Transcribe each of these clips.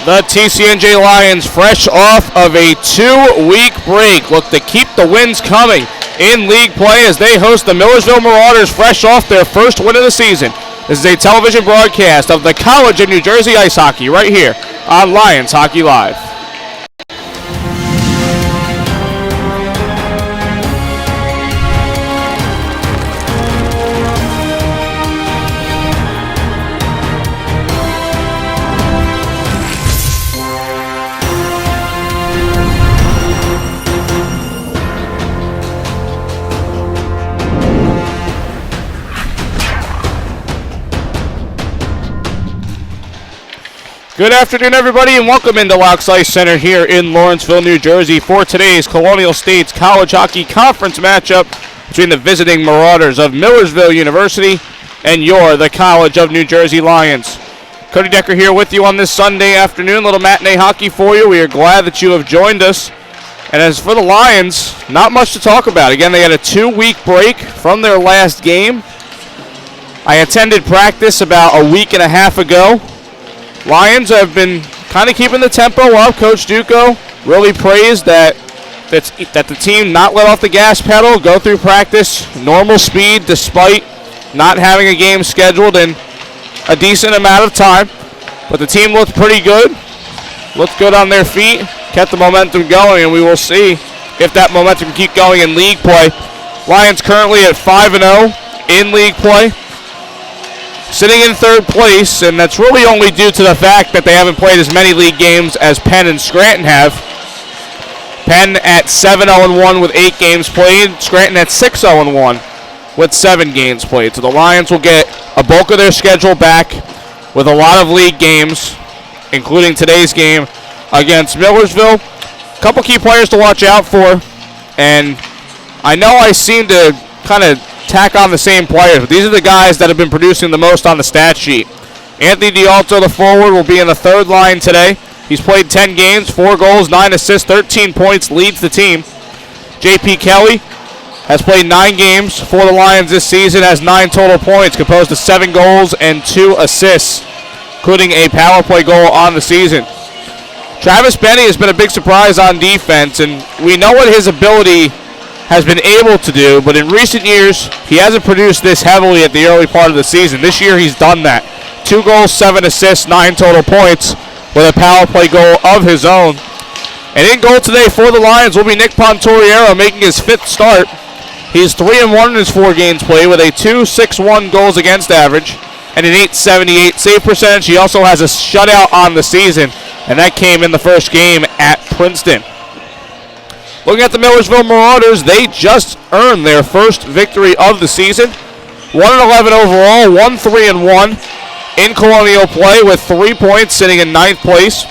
The TCNJ Lions, fresh off of a 2-week break, look to keep the wins coming in league play as they host the Millersville Marauders, fresh off their first win of the season. This is a television broadcast of the College of New Jersey Ice Hockey right here on Lions Hockey Live. Good afternoon, everybody, and welcome into Laux Ice Center here in Lawrenceville, New Jersey for today's Colonial States College Hockey Conference matchup between the visiting Marauders of Millersville University and the College of New Jersey Lions. Cody Decker here with you on this Sunday afternoon. Little matinee hockey for you. We are glad that you have joined us. And as for the Lions, not much to talk about. Again, they had a 2-week break from their last game. I attended practice about a week and a half ago. Lions have been kind of keeping the tempo up. Coach Duco really praised that the team not let off the gas pedal, go through practice, normal speed despite not having a game scheduled in a decent amount of time. But the team looked pretty good, looked good on their feet, kept the momentum going, and we will see if that momentum can keep going in league play. Lions currently at 5-0 in league play, sitting in third place, and that's really only due to the fact that they haven't played as many league games as Penn and Scranton have. Penn at 7-0-1 with 8 games played, Scranton at 6-0-1 with 7 games played. So the Lions will get a bulk of their schedule back with a lot of league games, including today's game against Millersville. A couple key players to watch out for, and I know I seem to kind of tack on the same players, but these are the guys that have been producing the most on the stat sheet. Anthony D'Alto, the forward, will be in the third line today. He's played 10 games, 4 goals, 9 assists, 13 points, leads the team. J.P. Kelly has played 9 games for the Lions this season, has 9 total points, composed of 7 goals and 2 assists, including a power play goal on the season. Travis Benny has been a big surprise on defense, and we know what his ability has been able to do, but in recent years, he hasn't produced this heavily at the early part of the season. This year, he's done that. 2 goals, 7 assists, 9 total points with a power play goal of his own. And in goal today for the Lions will be Nick Pontoriero, making his 5th start. He's 3-1 in his 4 games played with a 2.61 goals against average and an 8.78 save percentage. He also has a shutout on the season, and that came in the first game at Princeton. Looking at the Millersville Marauders, they just earned their first victory of the season. 1-11 overall, 1-3-1 in colonial play with 3 points, sitting in 9th place.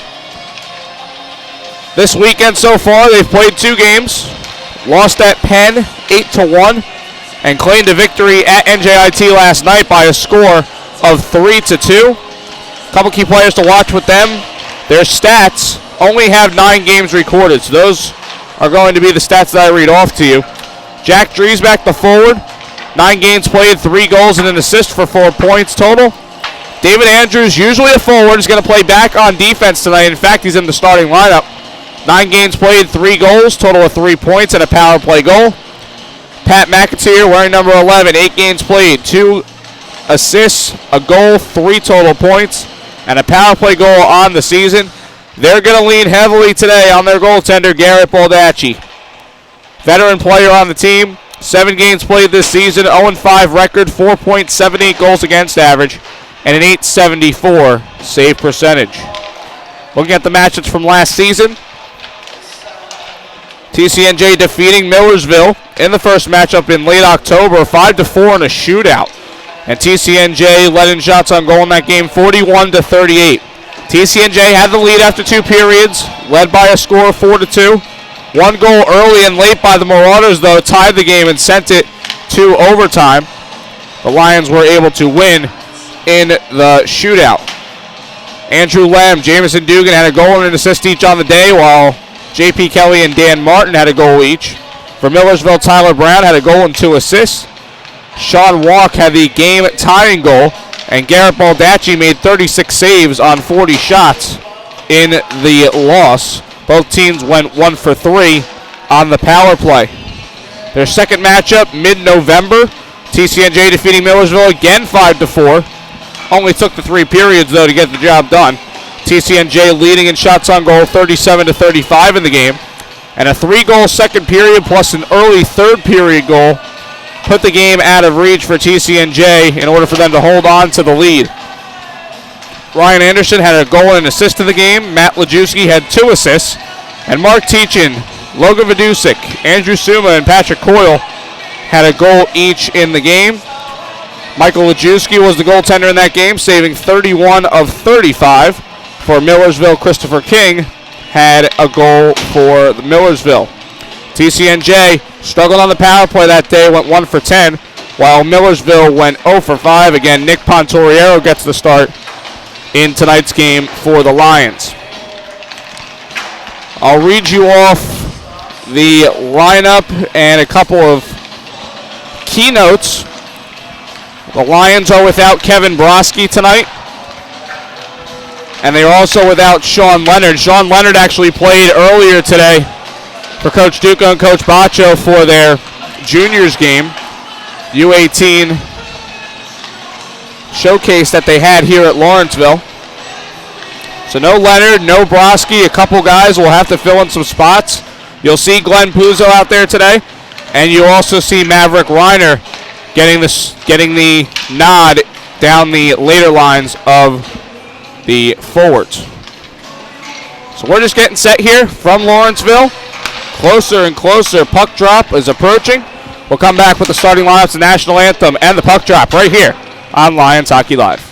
This weekend so far, they've played 2 games, lost at Penn 8-1, and claimed a victory at NJIT last night by a score of 3-2. A couple key players to watch with them. Their stats only have 9 games recorded, so those are going to be the stats that I read off to you. Jack Driesbach, the forward, 9 games played, 3 goals and an assist for 4 points total. David Andrews, usually a forward, is going to play back on defense tonight. In fact, he's in the starting lineup. 9 games played, 3 goals, total of 3 points and a power play goal. Pat McAteer, wearing number 11, 8 games played, 2 assists, a goal, 3 total points, and a power play goal on the season. They're going to lean heavily today on their goaltender, Garrett Baldacci. Veteran player on the team, 7 games played this season, 0-5 record, 4.78 goals against average, and an 8.74 save percentage. Looking at the matchups from last season, TCNJ defeating Millersville in the first matchup in late October, 5-4 in a shootout. And TCNJ led in shots on goal in that game, 41-38. TCNJ had the lead after 2 periods, led by a score of 4-2. 1 goal early and late by the Marauders, though, tied the game and sent it to overtime. The Lions were able to win in the shootout. Andrew Lamb, Jamison Dugan had a goal and an assist each on the day, while J.P. Kelly and Dan Martin had a goal each. For Millersville, Tyler Brown had a goal and 2 assists. Sean Walk had the game-tying goal, and Garrett Baldacci made 36 saves on 40 shots in the loss. Both teams went 1 for 3 on the power play. Their second matchup, mid-November, TCNJ defeating Millersville again 5-4. Only took the 3 periods, though, to get the job done. TCNJ leading in shots on goal 37-35 in the game. And a 3-goal second period plus an early third period goal put the game out of reach for TCNJ in order for them to hold on to the lead. Ryan Anderson had a goal and an assist in the game. Matt Lajewski had 2 assists. And Mark Teachin, Logan Vidusik, Andrew Suma, and Patrick Coyle had a goal each in the game. Michael Lajewski was the goaltender in that game, saving 31 of 35 for Millersville. Christopher King had a goal for Millersville. TCNJ struggled on the power play that day, went 1 for 10, while Millersville went 0 for 5. Again, Nick Pontoriero gets the start in tonight's game for the Lions. I'll read you off the lineup and a couple of keynotes. The Lions are without Kevin Broski tonight. And they're also without Sean Leonard. Sean Leonard actually played earlier today for Coach Duca and Coach Baccio for their juniors game, U18 showcase that they had here at Lawrenceville. So no Leonard, no Broski. A couple guys will have to fill in some spots. You'll see Glenn Puzo out there today, and you'll also see Maverick Reiner getting the nod down the later lines of the forwards. So we're just getting set here from Lawrenceville. Closer and closer. Puck drop is approaching. We'll come back with the starting lineups, the national anthem, and the puck drop right here on Lions Hockey Live.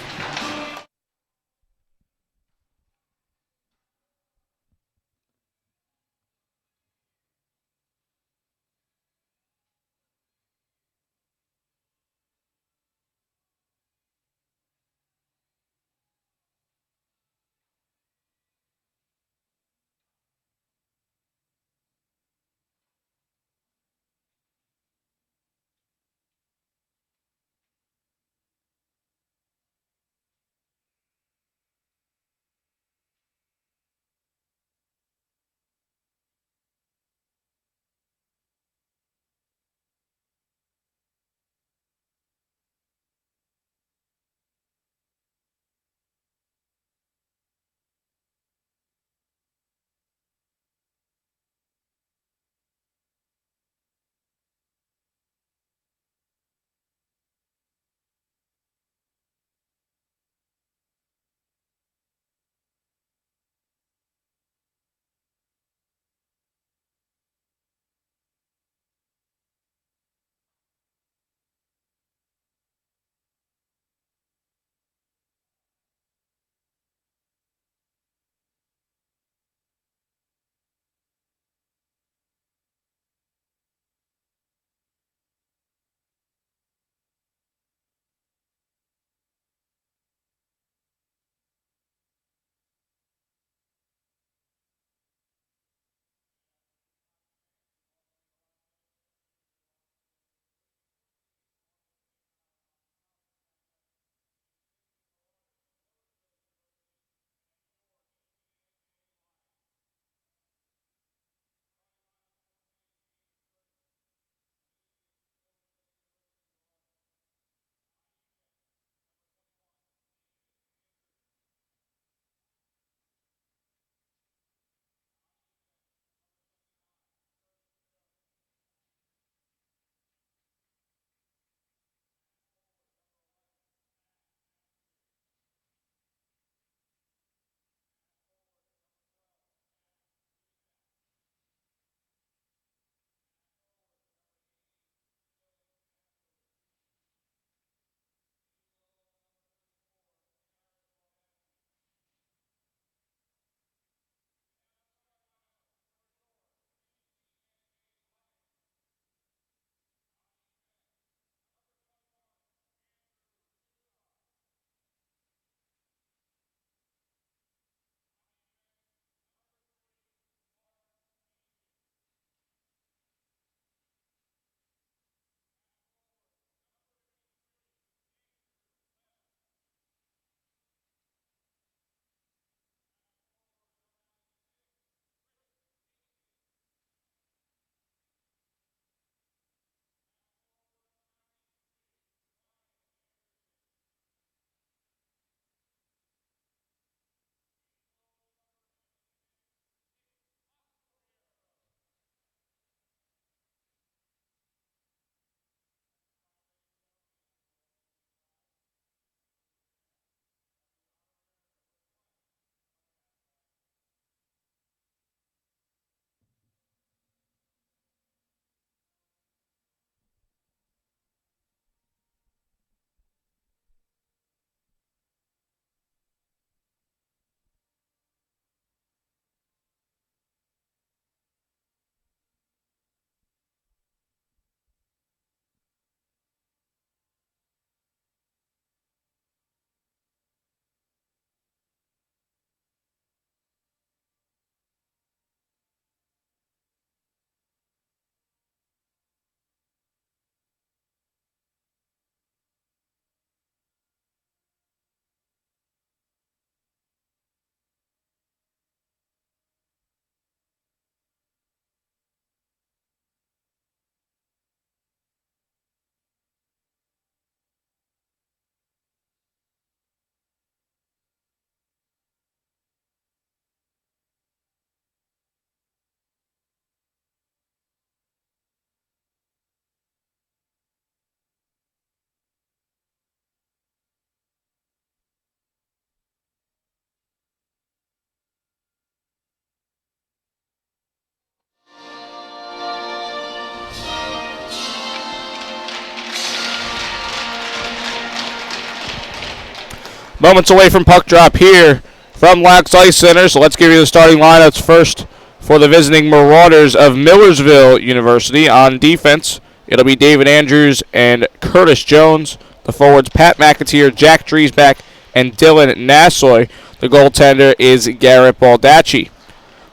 Moments away from puck drop here from Lax Ice Center. So let's give you the starting lineups first for the visiting Marauders of Millersville University. On defense, it'll be David Andrews and Curtis Jones. The forwards, Pat McAteer, Jack Driesbach, and Dylan Nassoy. The goaltender is Garrett Baldacci.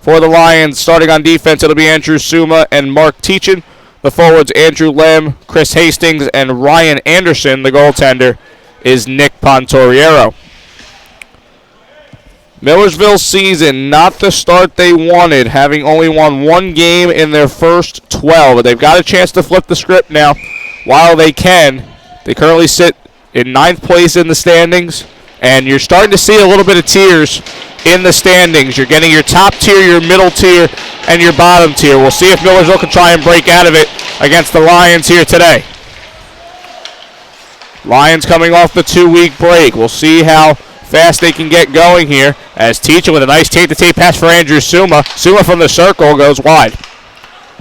For the Lions, starting on defense, it'll be Andrew Suma and Mark Teachin. The forwards, Andrew Lamb, Chris Hastings, and Ryan Anderson. The goaltender is Nick Pontoriero. Millersville's season, not the start they wanted, having only won one game in their first 12. But they've got a chance to flip the script now while they can. They currently sit in 9th place in the standings, and you're starting to see a little bit of tiers in the standings. You're getting your top tier, your middle tier, and your bottom tier. We'll see if Millersville can try and break out of it against the Lions here today. Lions coming off the 2-week break. We'll see how fast they can get going here as Teachin with a nice tape-to-tape pass for Andrew Suma. Suma from the circle goes wide.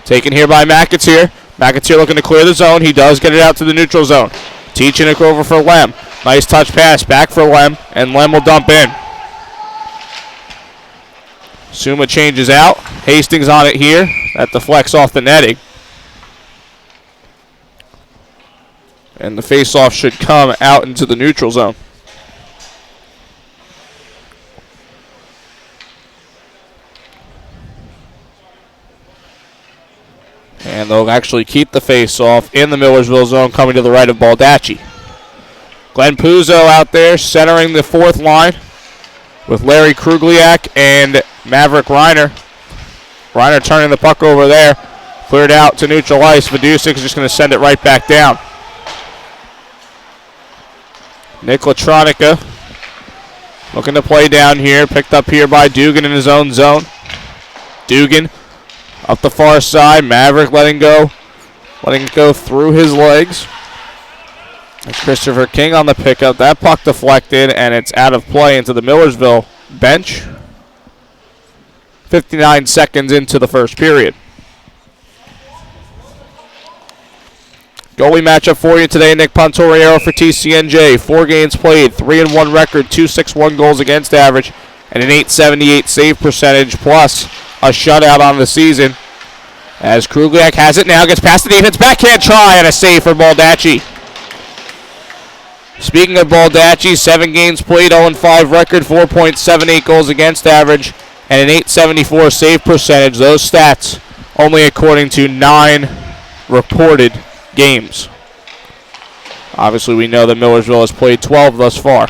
Taken here by McAteer. McAteer looking to clear the zone. He does get it out to the neutral zone. Teachin it over for Lem. Nice touch pass back for Lem, and Lem will dump in. Suma changes out. Hastings on it here. That deflects off the netting. And the face-off should come out into the neutral zone. And they'll actually keep the face-off in the Millersville zone, coming to the right of Baldacci. Glenn Puzo out there centering the fourth line with Larry Krugliak and Maverick Reiner. Reiner turning the puck over there. Cleared out to neutral ice. Vidusik is just going to send it right back down. Nick Latronica looking to play down here. Picked up here by Dugan in his own zone. Dugan up the far side. Maverick letting it go through his legs. That's Christopher King on the pickup. That puck deflected, and it's out of play into the Millersville bench. 59 seconds into the first period. Goalie matchup for you today, Nick Pontoriero for TCNJ. 4 games played, 3-1 record, 2.61 goals against average, and an .878 save percentage, plus a shutout on the season. As Krugliak has it now, gets past the defense, backhand try, and a save for Baldacci. Speaking of Baldacci, 7 games played, 0-5 record, 4.78 goals against average, and an .874 save percentage. Those stats only according to 9 reported games. Obviously, we know that Millersville has played 12 thus far.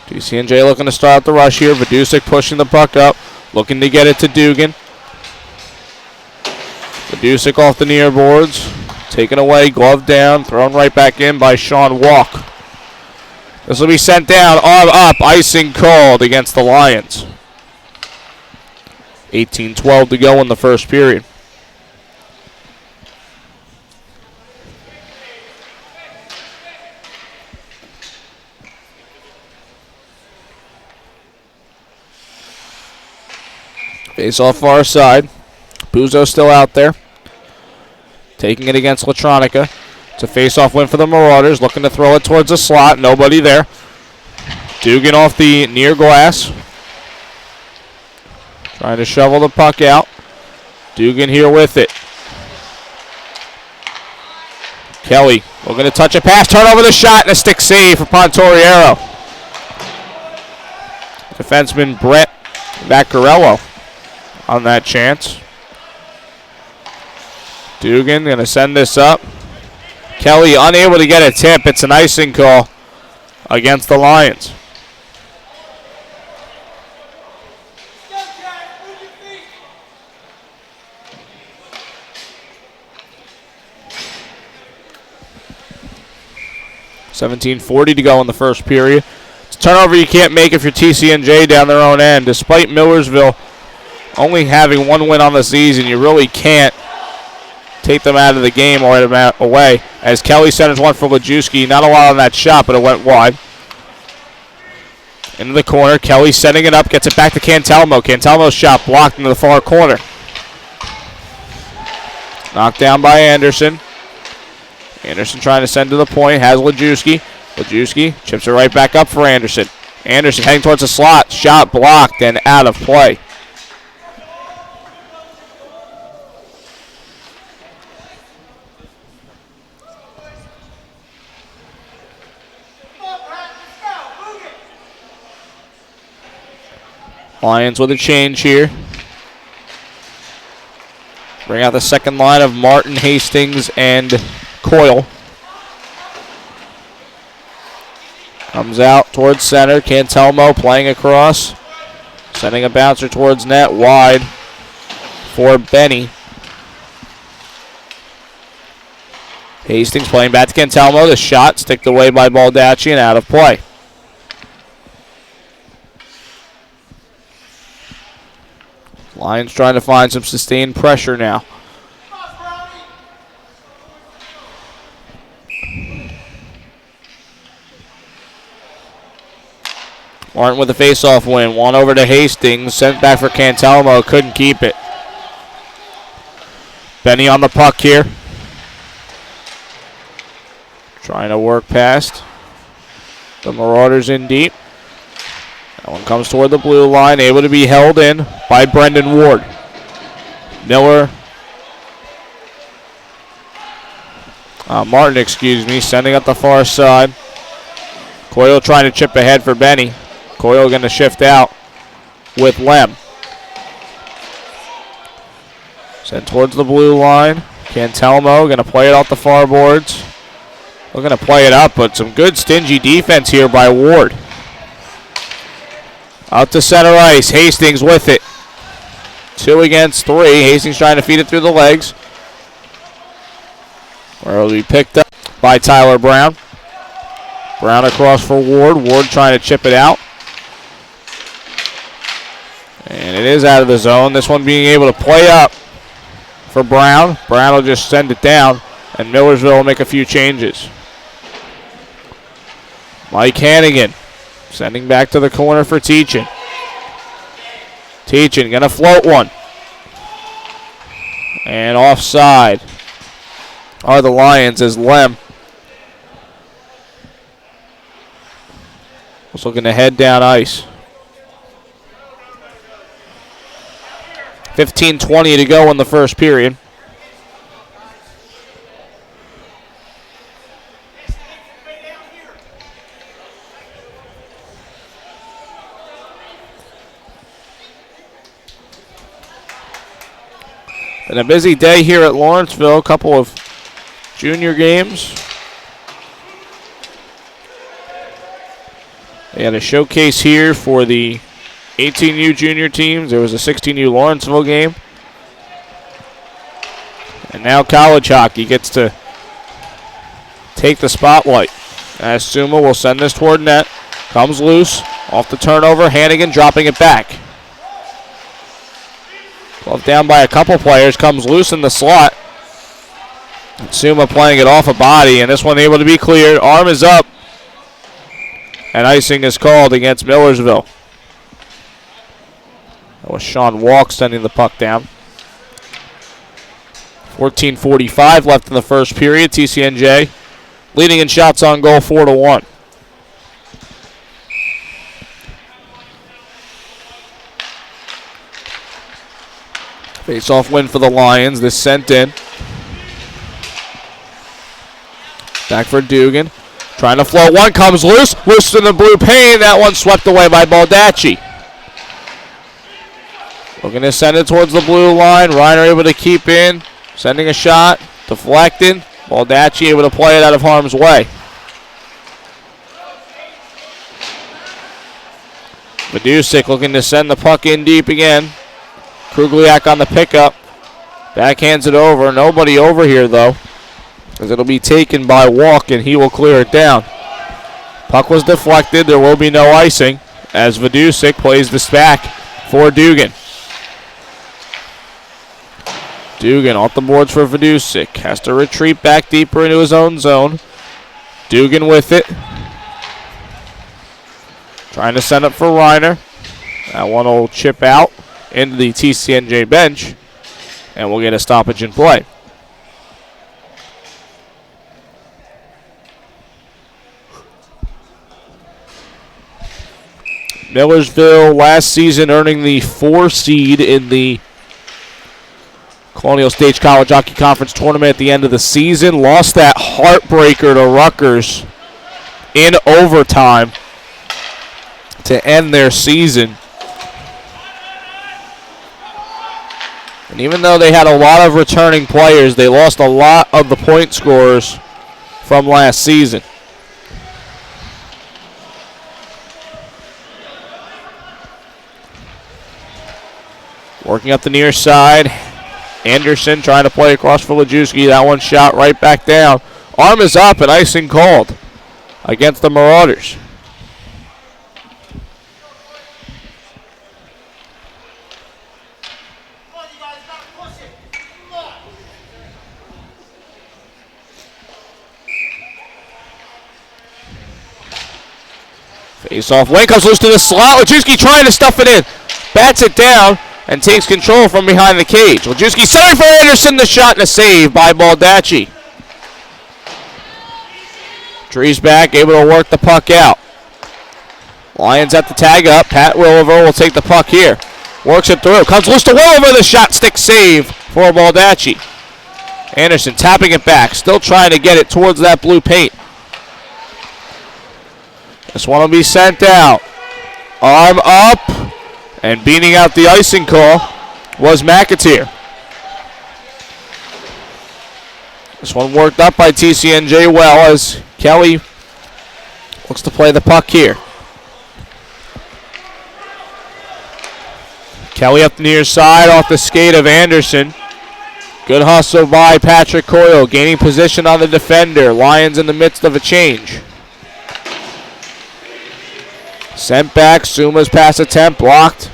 TCNJ looking to start the rush here. Vidusik pushing the puck up, looking to get it to Dugan. Vidusik off the near boards. Taken away, glove down, thrown right back in by Sean Walk. This will be sent down, arm up, icing called against the Lions. 18-12 to go in the first period. Face off far side. Puzo still out there. Taking it against Latronica. It's a face-off win for the Marauders. Looking to throw it towards the slot. Nobody there. Dugan off the near glass. Trying to shovel the puck out. Dugan here with it. Kelly looking to touch a pass. Turn over the shot and a stick save for Pontoriero. Defenseman Brett Vaccarello on that chance. Dugan going to send this up. Kelly unable to get a tip. It's an icing call against the Lions. $17:40 to go in the first period. It's a turnover you can't make if you're TCNJ down their own end. Despite Millersville only having 1 win on the season, you really can't take them out of the game or right away. As Kelly centers one for Lajewski. Not a lot on that shot, but it went wide. Into the corner. Kelly setting it up. Gets it back to Cantelmo. Cantelmo's shot blocked into the far corner. Knocked down by Anderson. Anderson trying to send to the point, has Lajewski. Lajewski chips it right back up for Anderson. Anderson heading towards the slot, shot blocked and out of play. Lions with a change here. Bring out the second line of Martin, Hastings, and Coyle. Comes out towards center. Cantelmo playing across. Sending a bouncer towards net. Wide for Benny. Hastings playing back to Cantelmo. The shot sticked away by Baldacci and out of play. Lions trying to find some sustained pressure now. Martin with a face-off win. One over to Hastings. Sent back for Cantelmo. Couldn't keep it. Benny on the puck here. Trying to work past the Marauders in deep. That one comes toward the blue line. Able to be held in by Brendan Ward. Miller. Martin, excuse me, sending up the far side. Coyle trying to chip ahead for Benny. Coyle going to shift out with Lem. Sent towards the blue line. Cantelmo going to play it off the far boards. We're going to play it up, but some good stingy defense here by Ward. Out to center ice. Hastings with it. 2 against 3. Hastings trying to feed it through the legs. Where it'll be picked up by Tyler Brown. Brown across for Ward. Ward trying to chip it out. And it is out of the zone. This one being able to play up for Brown. Brown will just send it down, and Millersville will make a few changes. Mike Hannigan sending back to the corner for Teachin. Teachin going to float one. And offside are the Lions as Lem was looking to head down ice. 15:20 to go in the first period. Been a busy day here at Lawrenceville. A couple of junior games. They had a showcase here for the 18U junior teams. There was a 16U Lawrenceville game. And now college hockey gets to take the spotlight. As Suma will send this toward net. Comes loose. Off the turnover. Hannigan dropping it back. Glove down by a couple players. Comes loose in the slot. And Suma playing it off a body. And this one able to be cleared. Arm is up. And icing is called against Millersville. That was Sean Walk sending the puck down. 14:45 left in the first period. TCNJ leading in shots on goal 4-1. Face-off win for the Lions. This sent in. Back for Dugan. Trying to float one. Comes loose. Loose in the blue pane. That one swept away by Baldacci. Looking to send it towards the blue line. Reiner able to keep in. Sending a shot. Deflected. Baldacci able to play it out of harm's way. Medusic looking to send the puck in deep again. Krugliak on the pickup. Backhands it over. Nobody over here, though, as it'll be taken by Walk, and he will clear it down. Puck was deflected. There will be no icing as Medusic plays this back for Dugan. Dugan off the boards for Medusic. Has to retreat back deeper into his own zone. Dugan with it. Trying to send it for Reiner. That one will chip out into the TCNJ bench, and we'll get a stoppage in play. Millersville last season earning the 4 seed in the Colonial States College Hockey Conference tournament at the end of the season. Lost that heartbreaker to Rutgers in overtime to end their season. And even though they had a lot of returning players, they lost a lot of the point scorers from last season. Working up the near side. Anderson trying to play across for Lajewski. That one shot right back down. Arm is up and icing called against the Marauders. Face off. Wayne comes loose to the slot. Lajewski trying to stuff it in. Bats it down and takes control from behind the cage. Lajewski centering for Anderson. The shot and a save by Baldacci. Trees back, able to work the puck out. Lions at the tag up. Pat Williver will take the puck here. Works it through. Comes loose to Williver. The shot stick save for Baldacci. Anderson tapping it back. Still trying to get it towards that blue paint. This one will be sent out. Arm up. And beating out the icing call was McAteer. This one worked up by TCNJ well as Kelly looks to play the puck here. Kelly up the near side off the skate of Anderson. Good hustle by Patrick Coyle, gaining position on the defender. Lions in the midst of a change. Sent back, Suma's pass attempt blocked.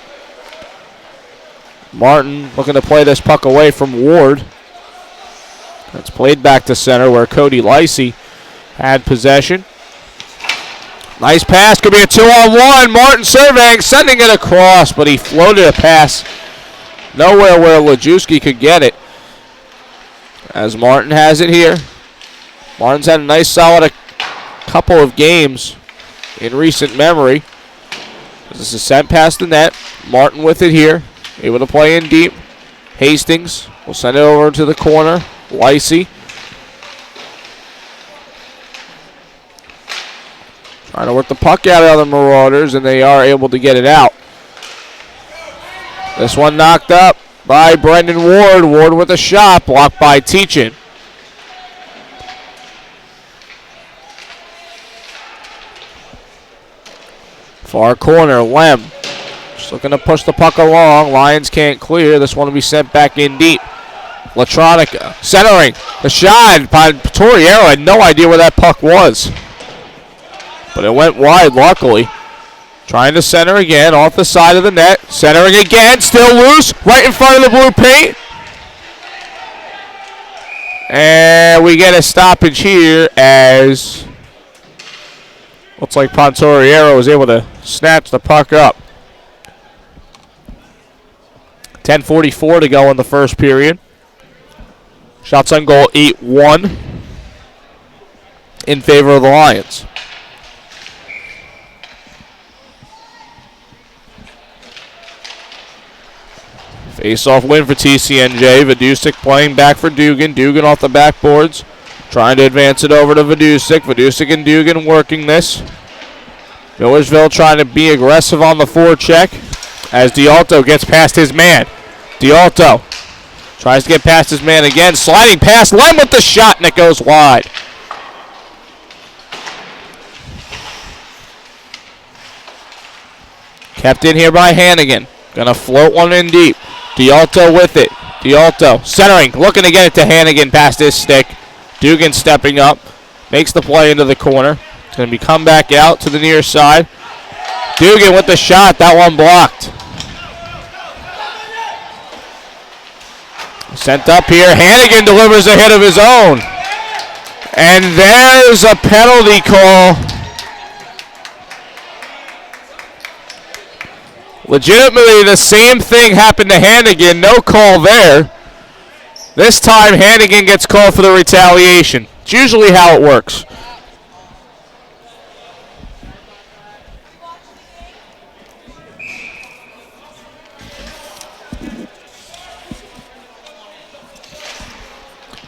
Martin looking to play this puck away from Ward. That's played back to center where Cody Lacey had possession. Nice pass, could be a 2-on-1. Martin surveying, sending it across, but he floated a pass nowhere where Lajewski could get it. As Martin has it here. Martin's had a nice solid couple of games in recent memory. This is sent past the net. Martin with it here. Able to play in deep. Hastings will send it over to the corner. Lacey. Trying to work the puck out of the Marauders, and they are able to get it out. This one knocked up by Brendan Ward. Ward with a shot. Blocked by Teachin. Far corner, Lem. Just looking to push the puck along. Lions can't clear. This one will be sent back in deep. Latronica centering. The shot by Torriero. Had no idea where that puck was. But it went wide, luckily. Trying to center again off the side of the net. Centering again. Still loose. Right in front of the blue paint. And we get a stoppage here as looks like Pontoriero was able to snatch the puck up. 10:44 to go in the first period. Shots on goal 8-1 in favor of the Lions. Face-off win for TCNJ. Vidusik playing back for Dugan. Dugan off the backboards. Trying to advance it over to Vidusik. Vidusik and Dugan working this. Millersville trying to be aggressive on the forecheck as D'Alto gets past his man. D'Alto tries to get past his man again. Sliding past Lem with the shot, and it goes wide. Kept in here by Hannigan. Gonna float one in deep. D'Alto with it. D'Alto centering, looking to get it to Hannigan past his stick. Dugan stepping up, makes the play into the corner. It's going to be come back out to the near side. Dugan with the shot, that one blocked. Sent up here, Hannigan delivers a hit of his own. And there's a penalty call. Legitimately, the same thing happened to Hannigan. No call there. This time, Hannigan gets called for the retaliation. It's usually how it works.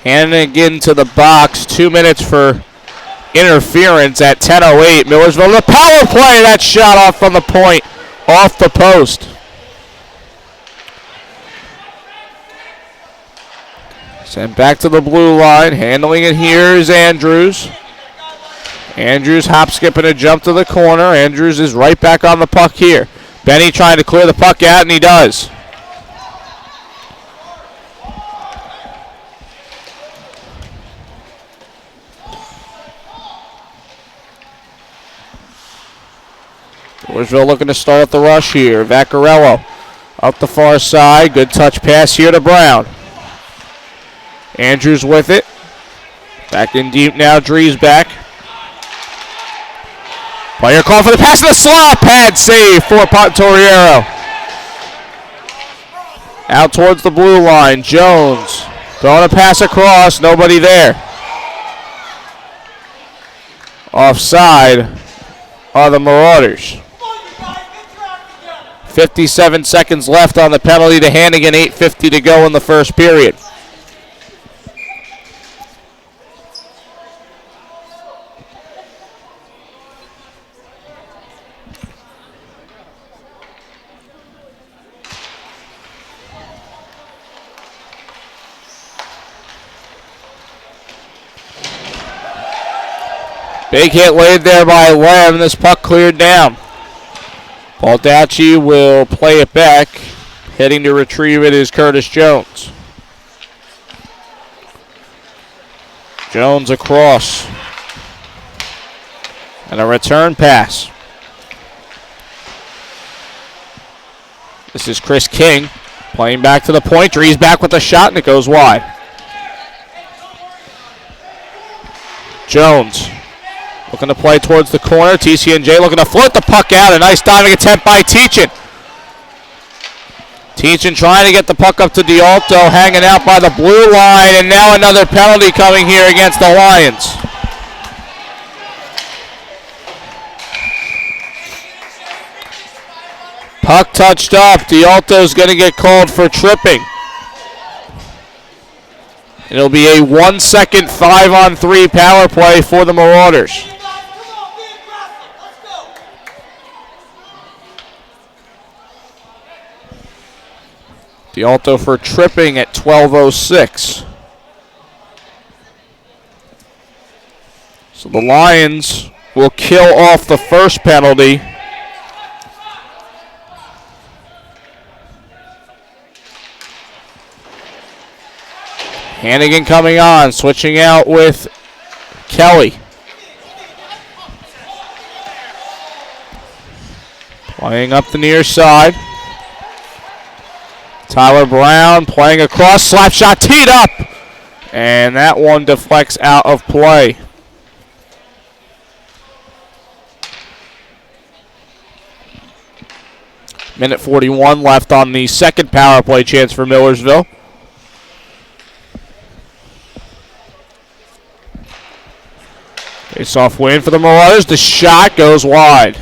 Hannigan to the box. 2 minutes for interference at 10:08. Millersville, the power play. That shot off from the point, off the post. Sent back to the blue line. Handling it here is Andrews. Andrews hop, skip, and a jump to the corner. Andrews is right back on the puck here. Benny trying to clear the puck out, and he does. Millersville looking to start up the rush here. Vaccarello up the far side. Good touch pass here to Brown. Andrews with it. Back in deep now. Driesbach. Player call for the pass to the slot. Pad save for Torriero. Out towards the blue line. Jones throwing a pass across. Nobody there. Offside are the Marauders. 57 seconds left on the penalty to Hannigan. 8:50 to go in the first period. Big hit laid there by Lem. This puck cleared down. Baldacci will play it back. Heading to retrieve it is Curtis Jones. Jones across. And a return pass. This is Chris King playing back to the point. Driesbach with a shot, and it goes wide. Jones looking to play towards the corner. TCNJ looking to float the puck out. A nice diving attempt by Teachin. Teachin trying to get the puck up to D'Alto, hanging out by the blue line, and now another penalty coming here against the Lions. Puck touched up. D'Alto's going to get called for tripping. It'll be a 1 second 5-on-3 power play for the Marauders. D'Alto for tripping at 12:06. So the Lions will kill off the first penalty. Hannigan coming on, switching out with Kelly. Playing up the near side. Tyler Brown playing across, slap shot teed up. And that one deflects out of play. Minute 41 left on the second power play chance for Millersville. Face-off win for the Marauders. The shot goes wide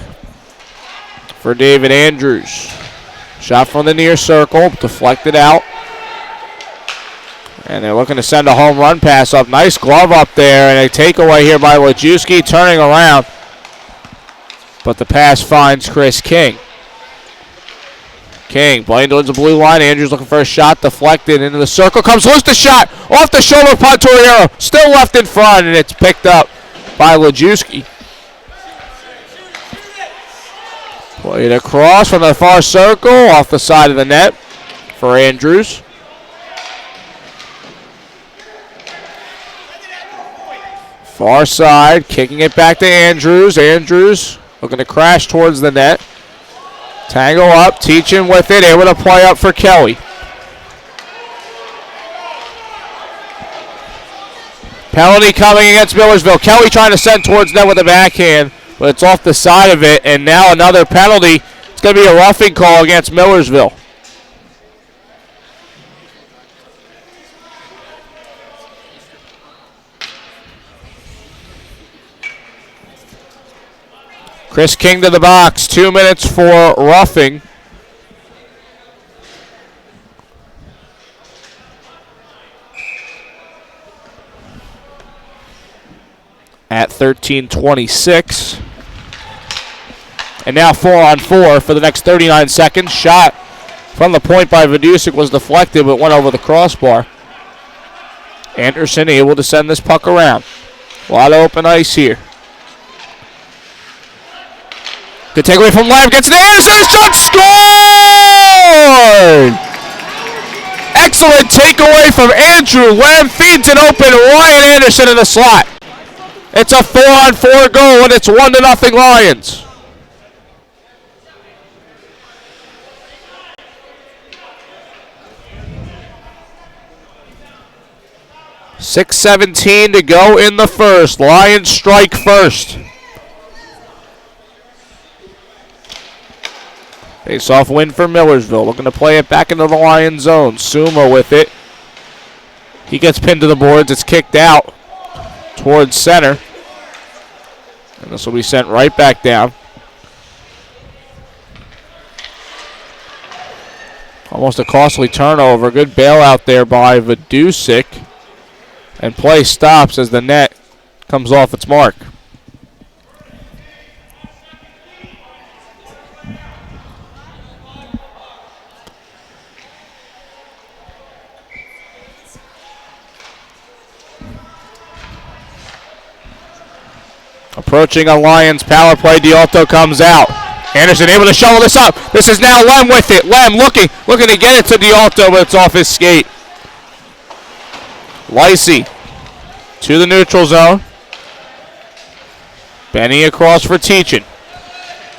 for David Andrews. Shot from the near circle, deflected out. And they're looking to send a home run pass up. Nice glove up there, and a takeaway here by Lajewski, turning around. But the pass finds Chris King. King playing towards the blue line. Andrews looking for a shot, deflected into the circle. Comes loose, the shot off the shoulder of Pontoriero. Still left in front, and it's picked up by Lajewski. Played across from the far circle, off the side of the net for Andrews. Far side, kicking it back to Andrews. Andrews looking to crash towards the net. Tango up, Teachin with it, able to play up for Kelly. Penalty coming against Millersville. Kelly trying to send towards net with a backhand, but it's off the side of it, and now another penalty. It's going to be a roughing call against Millersville. Chris King to the box. 2 minutes for roughing. at 13:26. And now 4-on-4 for the next 39 seconds. Shot from the point by Vidusic was deflected, but went over the crossbar. Anderson able to send this puck around. A lot of open ice here. Good takeaway from Lem. Gets to Anderson. Shot scored! Excellent takeaway from Andrew Lem. Feeds it open. Ryan Anderson in the slot. It's a 4-on-4 goal, and it's 1-0 Lions. .6:17 to go in the first. Lions strike first. Face-off win for Millersville. Looking to play it back into the Lions zone. Suma with it. He gets pinned to the boards. It's kicked out towards center. And this will be sent right back down. Almost a costly turnover. Good bailout there by Vidusic. And play stops as the net comes off its mark. Approaching a Lions power play. D'Alto comes out. Anderson able to shovel this up. This is now Lem with it. Lem looking to get it to D'Alto, but it's off his skate. Lacey to the neutral zone. Benny across for Teachin.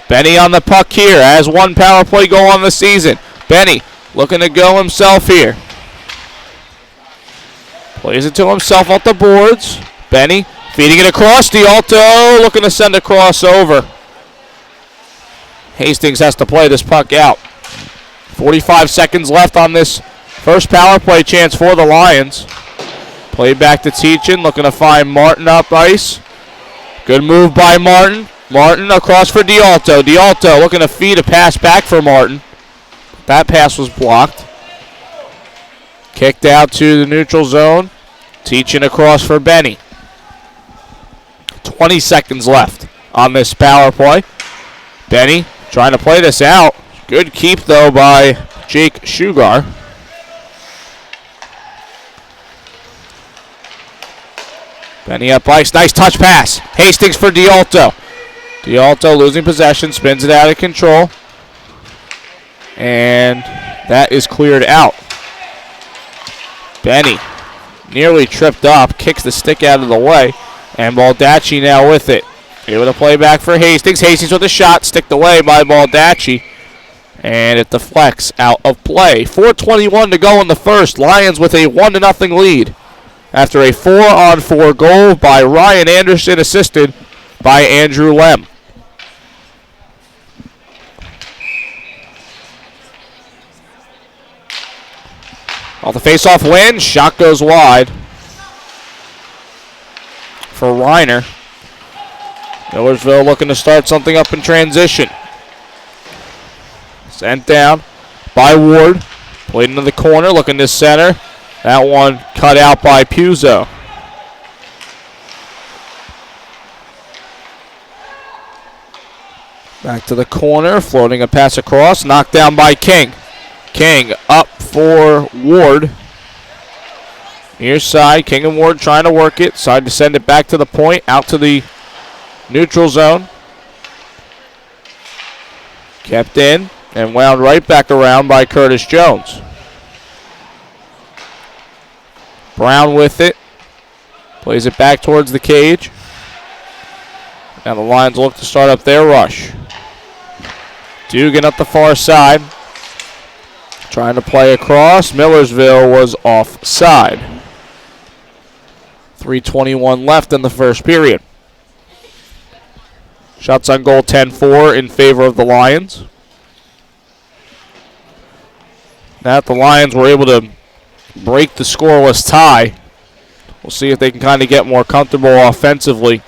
Benny on the puck here. Has one power play goal on the season. Benny looking to go himself here. Plays it to himself off the boards. Benny feeding it across. D'Alto looking to send a crossover. Hastings has to play this puck out. 45 seconds left on this first power play chance for the Lions. Played back to Teachin, looking to find Martin up ice. Good move by Martin. Martin across for D'Alto. D'Alto looking to feed a pass back for Martin. That pass was blocked. Kicked out to the neutral zone. Teachin across for Benny. 20 seconds left on this power play. Benny trying to play this out. Good keep, though, by Jake Sugar. Benny up ice. Nice touch pass. Hastings for D'Alto. D'Alto losing possession. Spins it out of control. And that is cleared out. Benny nearly tripped up. Kicks the stick out of the way. And Baldacci now with it. Able to play back for Hastings. Hastings with a shot. Sticked away by Baldacci. And it deflects out of play. 4:21 to go in the first. Lions with a 1-0 lead. After a 4-on-4 goal by Ryan Anderson, assisted by Andrew Lem. Off the face-off win, shot goes wide for Reiner. Millersville looking to start something up in transition. Sent down by Ward. Played into the corner, looking to center. That one cut out by Puzo. Back to the corner, floating a pass across, knocked down by King. King up for Ward. Near side, King and Ward trying to work it. Side to send it back to the point, out to the neutral zone. Kept in and wound right back around by Curtis Jones. Brown with it. Plays it back towards the cage. Now the Lions look to start up their rush. Dugan up the far side. Trying to play across. Millersville was offside. 3:21 left in the first period. Shots on goal 10-4 in favor of the Lions. Now the Lions were able to break the scoreless tie. We'll see if they can kind of get more comfortable offensively.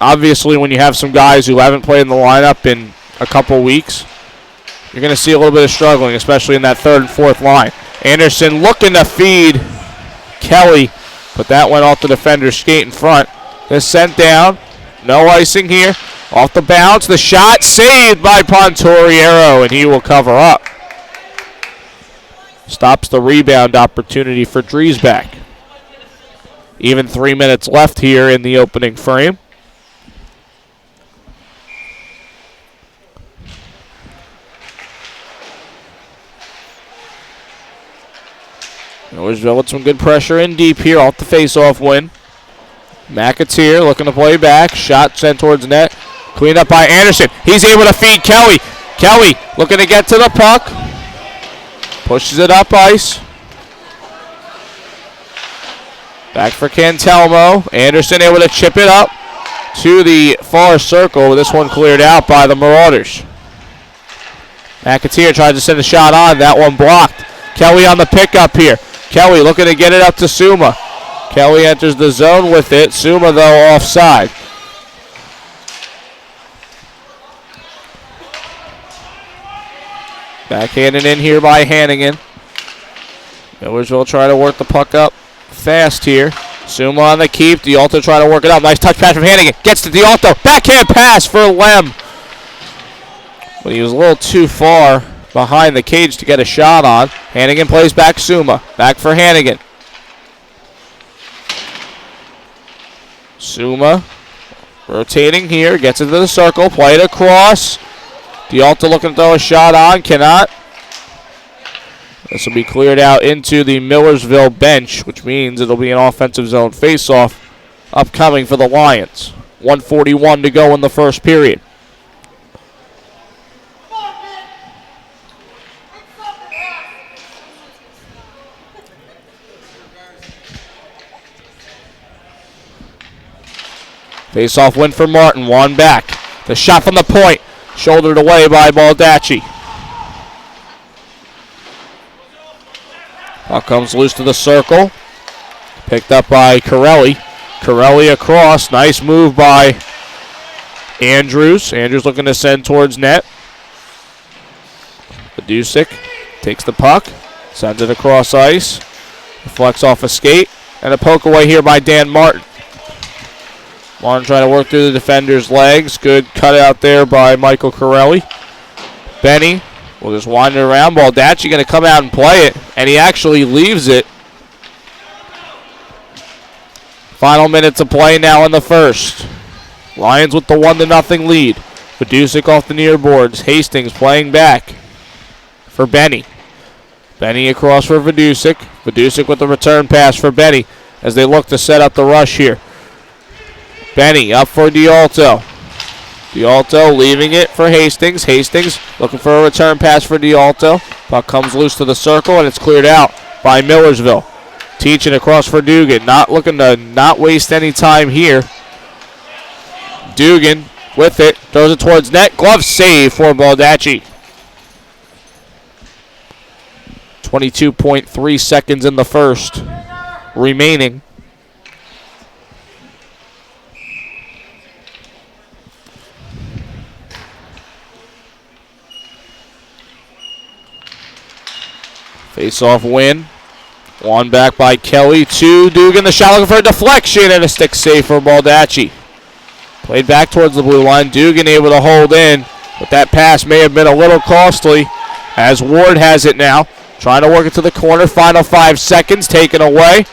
Obviously, when you have some guys who haven't played in the lineup in a couple weeks, you're going to see a little bit of struggling, especially in that third and fourth line. Anderson looking to feed Kelly, but that went off the defender's skate in front. is sent down. No icing here. Off the bounce. The shot saved by Pontoriero, and he will cover up. Stops the rebound opportunity for Driesbach. Even 3 minutes left here in the opening frame. Millersville with some good pressure in deep here off the face-off win. McAteer looking to play back. Shot sent towards net. Cleaned up by Anderson. He's able to feed Kelly. Kelly looking to get to the puck. Pushes it up ice. Back for Cantelmo. Anderson able to chip it up to the far circle. This one cleared out by the Marauders. McAteer tried to send a shot on. That one blocked. Kelly on the pickup here. Kelly looking to get it up to Suma. Kelly enters the zone with it. Suma, though, offside. Backhanded in here by Hannigan. Millersville try to work the puck up fast here. Suma on the keep. D'Alto trying to work it up. Nice touch pass from Hannigan. Gets to D'Alto. Backhand pass for Lem. But he was a little too far behind the cage to get a shot on. Hannigan plays back Suma. Back for Hannigan. Suma rotating here. Gets into the circle. Play it across. D'Alto looking to throw a shot on. Cannot. This will be cleared out into the Millersville bench, which means it'll be an offensive zone faceoff upcoming for the Lions. 1:41 to go in the first period. Face-off win for Martin. One back. The shot from the point. Shouldered away by Baldacci. Puck comes loose to the circle. Picked up by Corelli. Corelli across. Nice move by Andrews. Andrews looking to send towards net. Badusik takes the puck. Sends it across ice. Deflects off a skate. And a poke away here by Dan Martin. Martin trying to work through the defender's legs. Good cutout there by Michael Corelli. Benny will just wander around. Baldacci going to come out and play it, and he actually leaves it. Final minutes of play now in the first. Lions with the 1-0 lead. Badusik off the near boards. Hastings playing back for Benny. Benny across for Badusik. Badusik with the return pass for Benny as they look to set up the rush here. Benny up for D'Alto. D'Alto leaving it for Hastings. Hastings looking for a return pass for D'Alto. Puck comes loose to the circle, and it's cleared out by Millersville. Teaching across for Dugan. Not looking to not waste any time here. Dugan with it. Throws it towards net. Glove save for Baldacci. 22.3 seconds in the first remaining. Face-off win. One back by Kelly. Two. Dugan. The shot looking for a deflection and a stick save for Baldacci. Played back towards the blue line. Dugan able to hold in, but that pass may have been a little costly as Ward has it now. Trying to work it to the corner. Final 5 seconds taken away.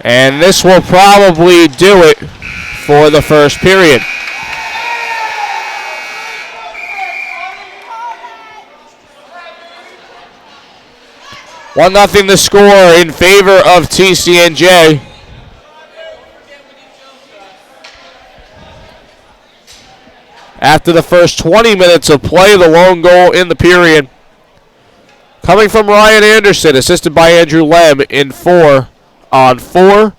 And this will probably do it for the first period. 1-0 the score in favor of TCNJ. After the first 20 minutes of play, the lone goal in the period coming from Ryan Anderson, assisted by Andrew Lem in 4-on-4.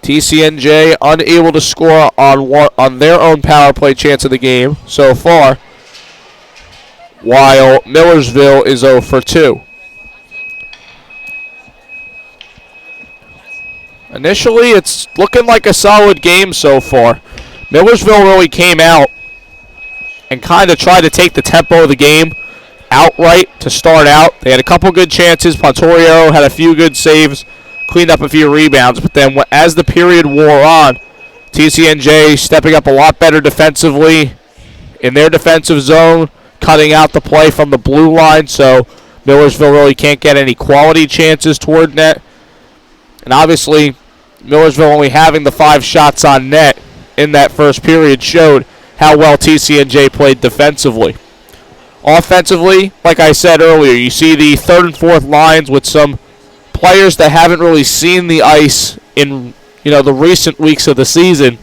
TCNJ unable to score on their own power play chance of the game so far, while Millersville is 0 for 2. Initially, it's looking like a solid game so far. Millersville really came out and kind of tried to take the tempo of the game outright to start out. They had a couple good chances. Pontoriero had a few good saves. cleaned up a few rebounds. But then as the period wore on, TCNJ stepping up a lot better defensively in their defensive zone, cutting out the play from the blue line, so Millersville really can't get any quality chances toward net. And obviously, Millersville only having the 5 shots on net in that first period showed how well TCNJ played defensively. Offensively, like I said earlier, you see the third and fourth lines with some players that haven't really seen the ice in the recent weeks of the season.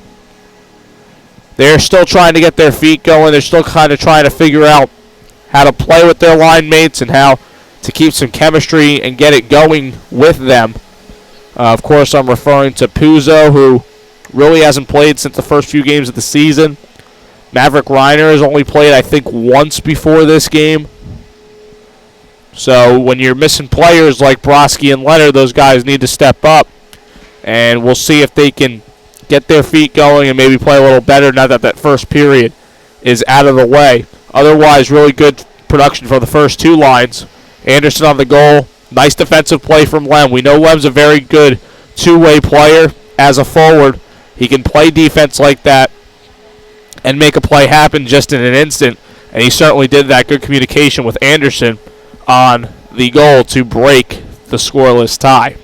They're still trying to get their feet going. They're still kind of trying to figure out how to play with their line mates and how to keep some chemistry and get it going with them. Of course, I'm referring to Puzo, who really hasn't played since the first few games of the season. Maverick Reiner has only played, I think, once before this game. So when you're missing players like Broski and Leonard, those guys need to step up. And we'll see if they can get their feet going and maybe play a little better now that that first period is out of the way. Otherwise, really good production for the first 2 lines. Anderson on the goal. Nice defensive play from Lem. We know Lem's a very good two-way player as a forward. He can play defense like that and make a play happen just in an instant. And he certainly did that. Good communication with Anderson on the goal to break the scoreless tie.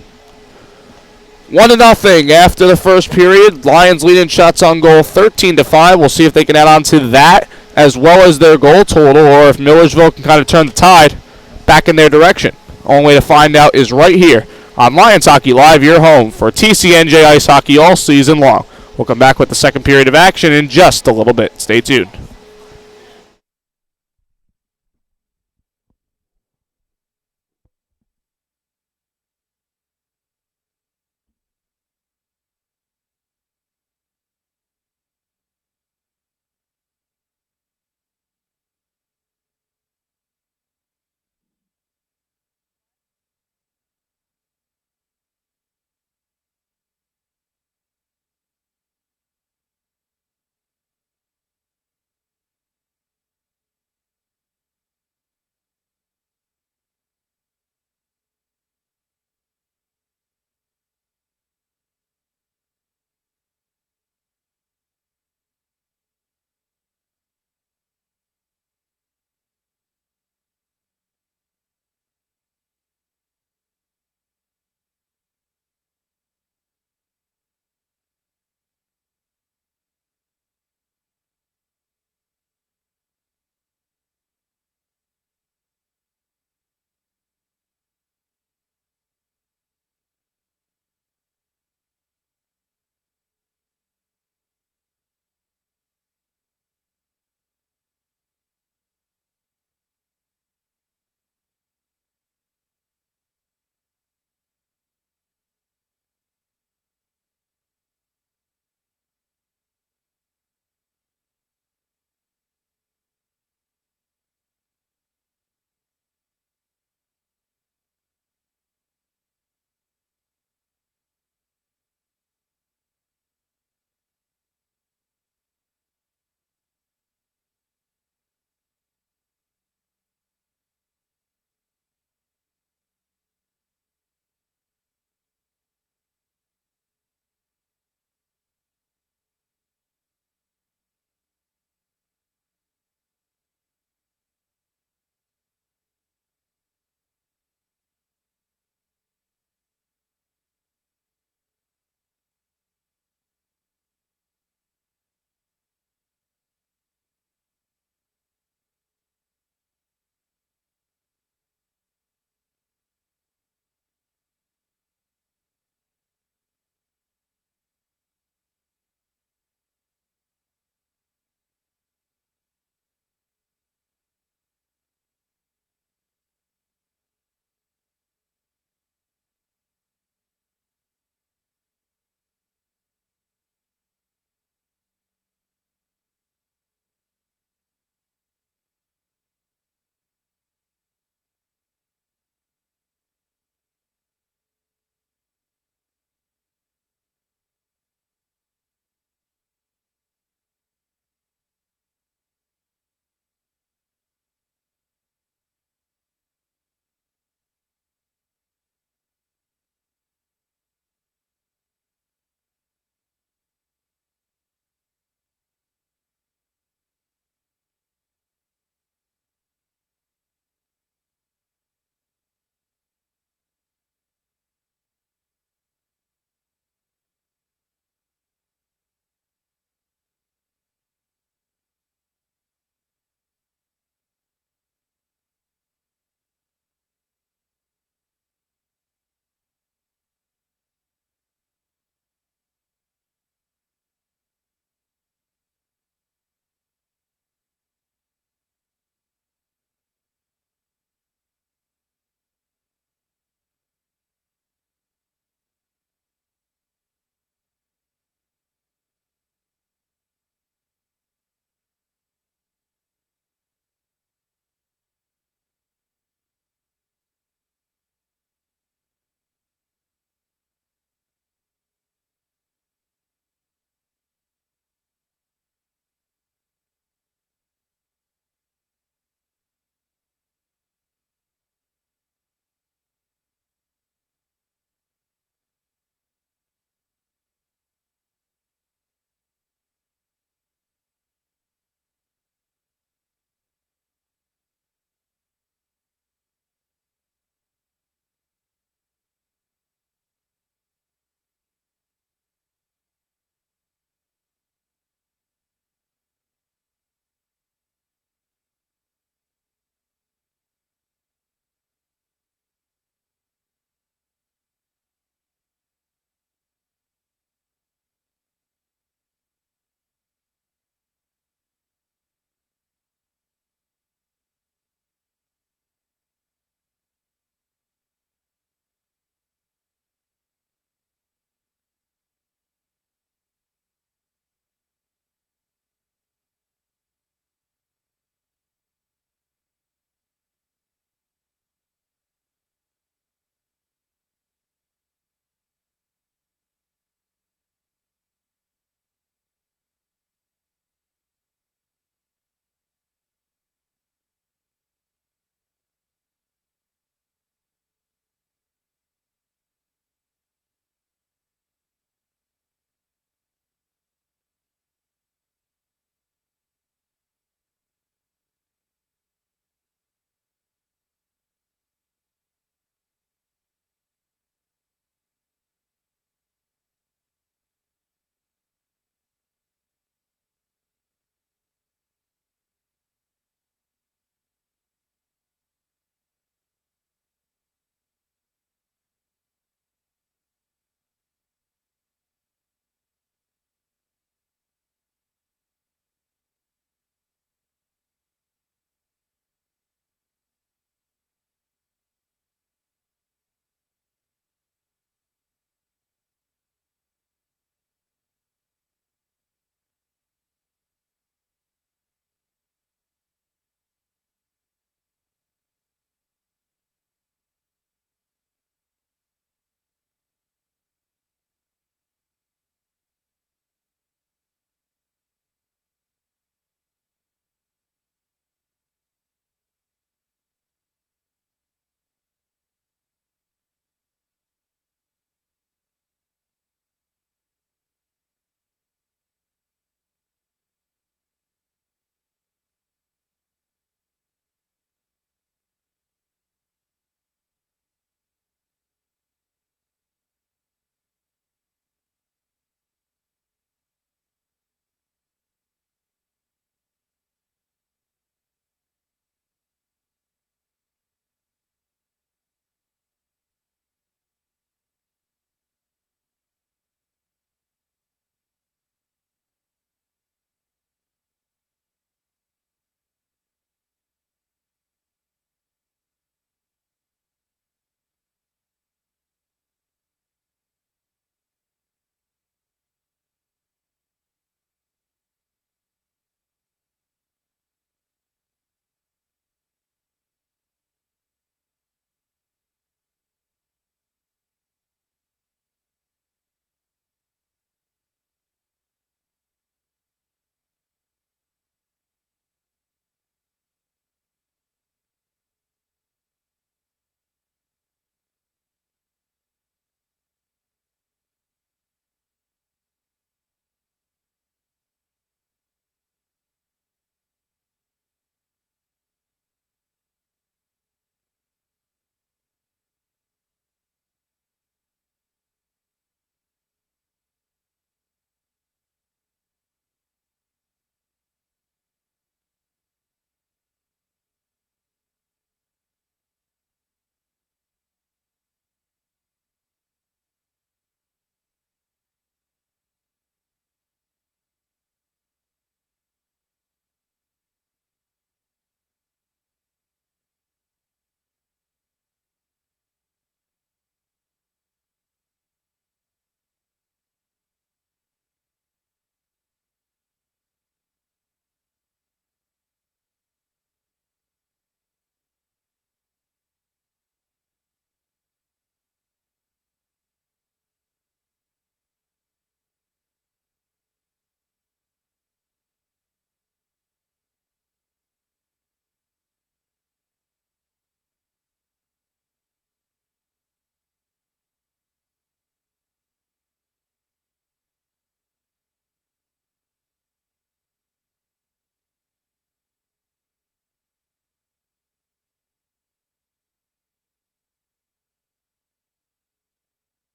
1-0 after the first period. Lions leading shots on goal 13-5. We'll see if they can add on to that as well as their goal total, or if Millersville can kind of turn the tide back in their direction. Only way to find out is right here on Lions Hockey Live, your home for TCNJ Ice Hockey all season long. We'll come back with the second period of action in just a little bit. Stay tuned.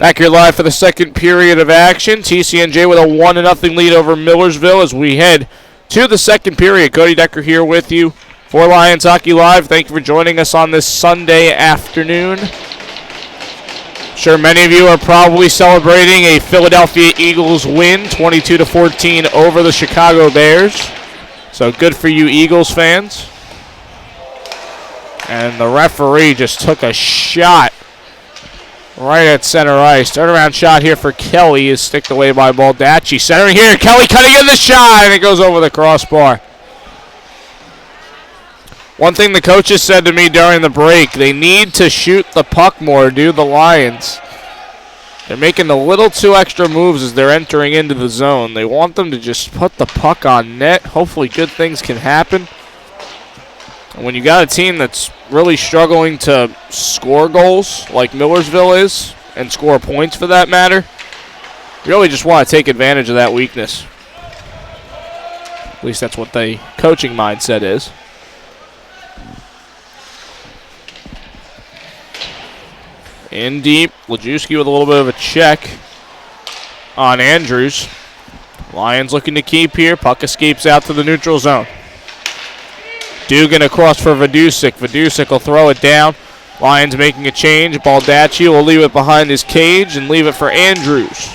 Back here live for the second period of action. TCNJ with a 1-0 lead over Millersville as we head to the second period. Cody Decker here with you for Lions Hockey Live. Thank you for joining us on this Sunday afternoon. Sure, many of you are probably celebrating a Philadelphia Eagles win, 22-14 over the Chicago Bears. So good for you Eagles fans. And the referee just took a shot right at center ice. Turnaround shot here for Kelly is sticked away by Baldacci. Centering here, Kelly cutting in the shot, and it goes over the crossbar. One thing the coaches said to me during the break, they need to shoot the puck more, do the Lions. They're making a little too extra moves as they're entering into the zone. They want them to just put the puck on net. Hopefully good things can happen. And when you got a team that's really struggling to score goals like Millersville is, and score points for that matter, you really just want to take advantage of that weakness. At least that's what the coaching mindset is. In deep, Lajewski with a little bit of a check on Andrews. Lions looking to keep here. Puck escapes out to the neutral zone. Dugan across for Vidusik. Vidusik will throw it down. Lions making a change. Baldacci will leave it behind his cage and leave it for Andrews.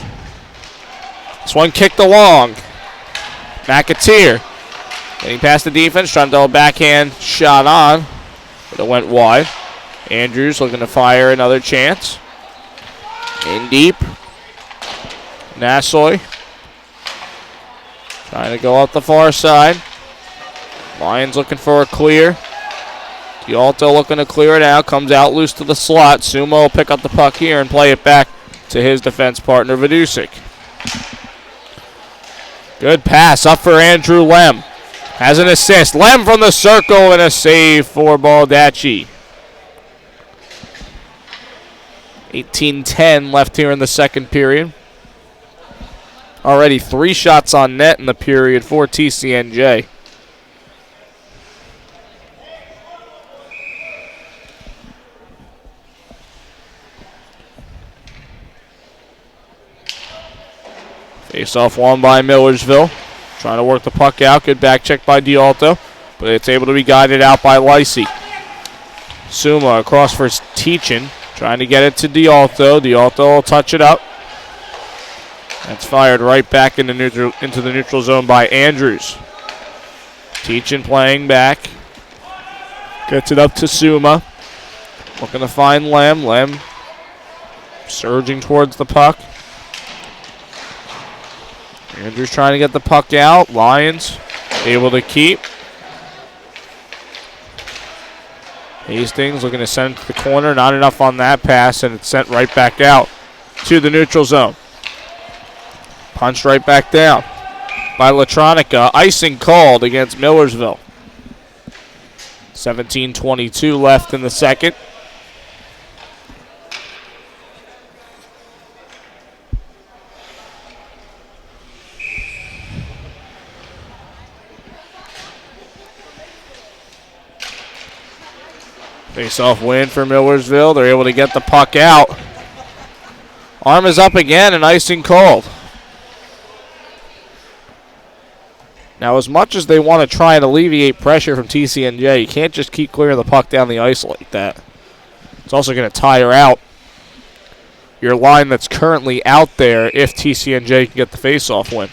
This one kicked along. McAteer getting past the defense, trying to do a backhand shot on, but it went wide. Andrews looking to fire another chance. In deep. Nasoy trying to go up the far side. Lions looking for a clear. Gialto looking to clear it out. Comes out loose to the slot. Sumo will pick up the puck here and play it back to his defense partner, Vidusik. Good pass up for Andrew Lem. Has an assist. Lem from the circle and a save for Baldacci. 18-10 left here in the second period. Already 3 shots on net in the period for TCNJ. Face-off won by Millersville. Trying to work the puck out. Good back check by Dialto, but it's able to be guided out by Lacey. Suma across for Teachin. Trying to get it to Dialto. Dialto will touch it up. That's fired right back into the neutral zone by Andrews. Teachin playing back. Gets it up to Suma. Looking to find Lem. Lem surging towards the puck. Andrews trying to get the puck out. Lions able to keep. Hastings looking to send it to the corner. Not enough on that pass, and it's sent right back out to the neutral zone. Punched right back down by Latronica. Icing called against Millersville. 17:22 left in the second. Face-off win for Millersville. They're able to get the puck out. Arm is up again and icing called. Now, as much as they want to try and alleviate pressure from TCNJ, you can't just keep clearing the puck down the ice like that. It's also going to tire out your line that's currently out there if TCNJ can get the face-off win.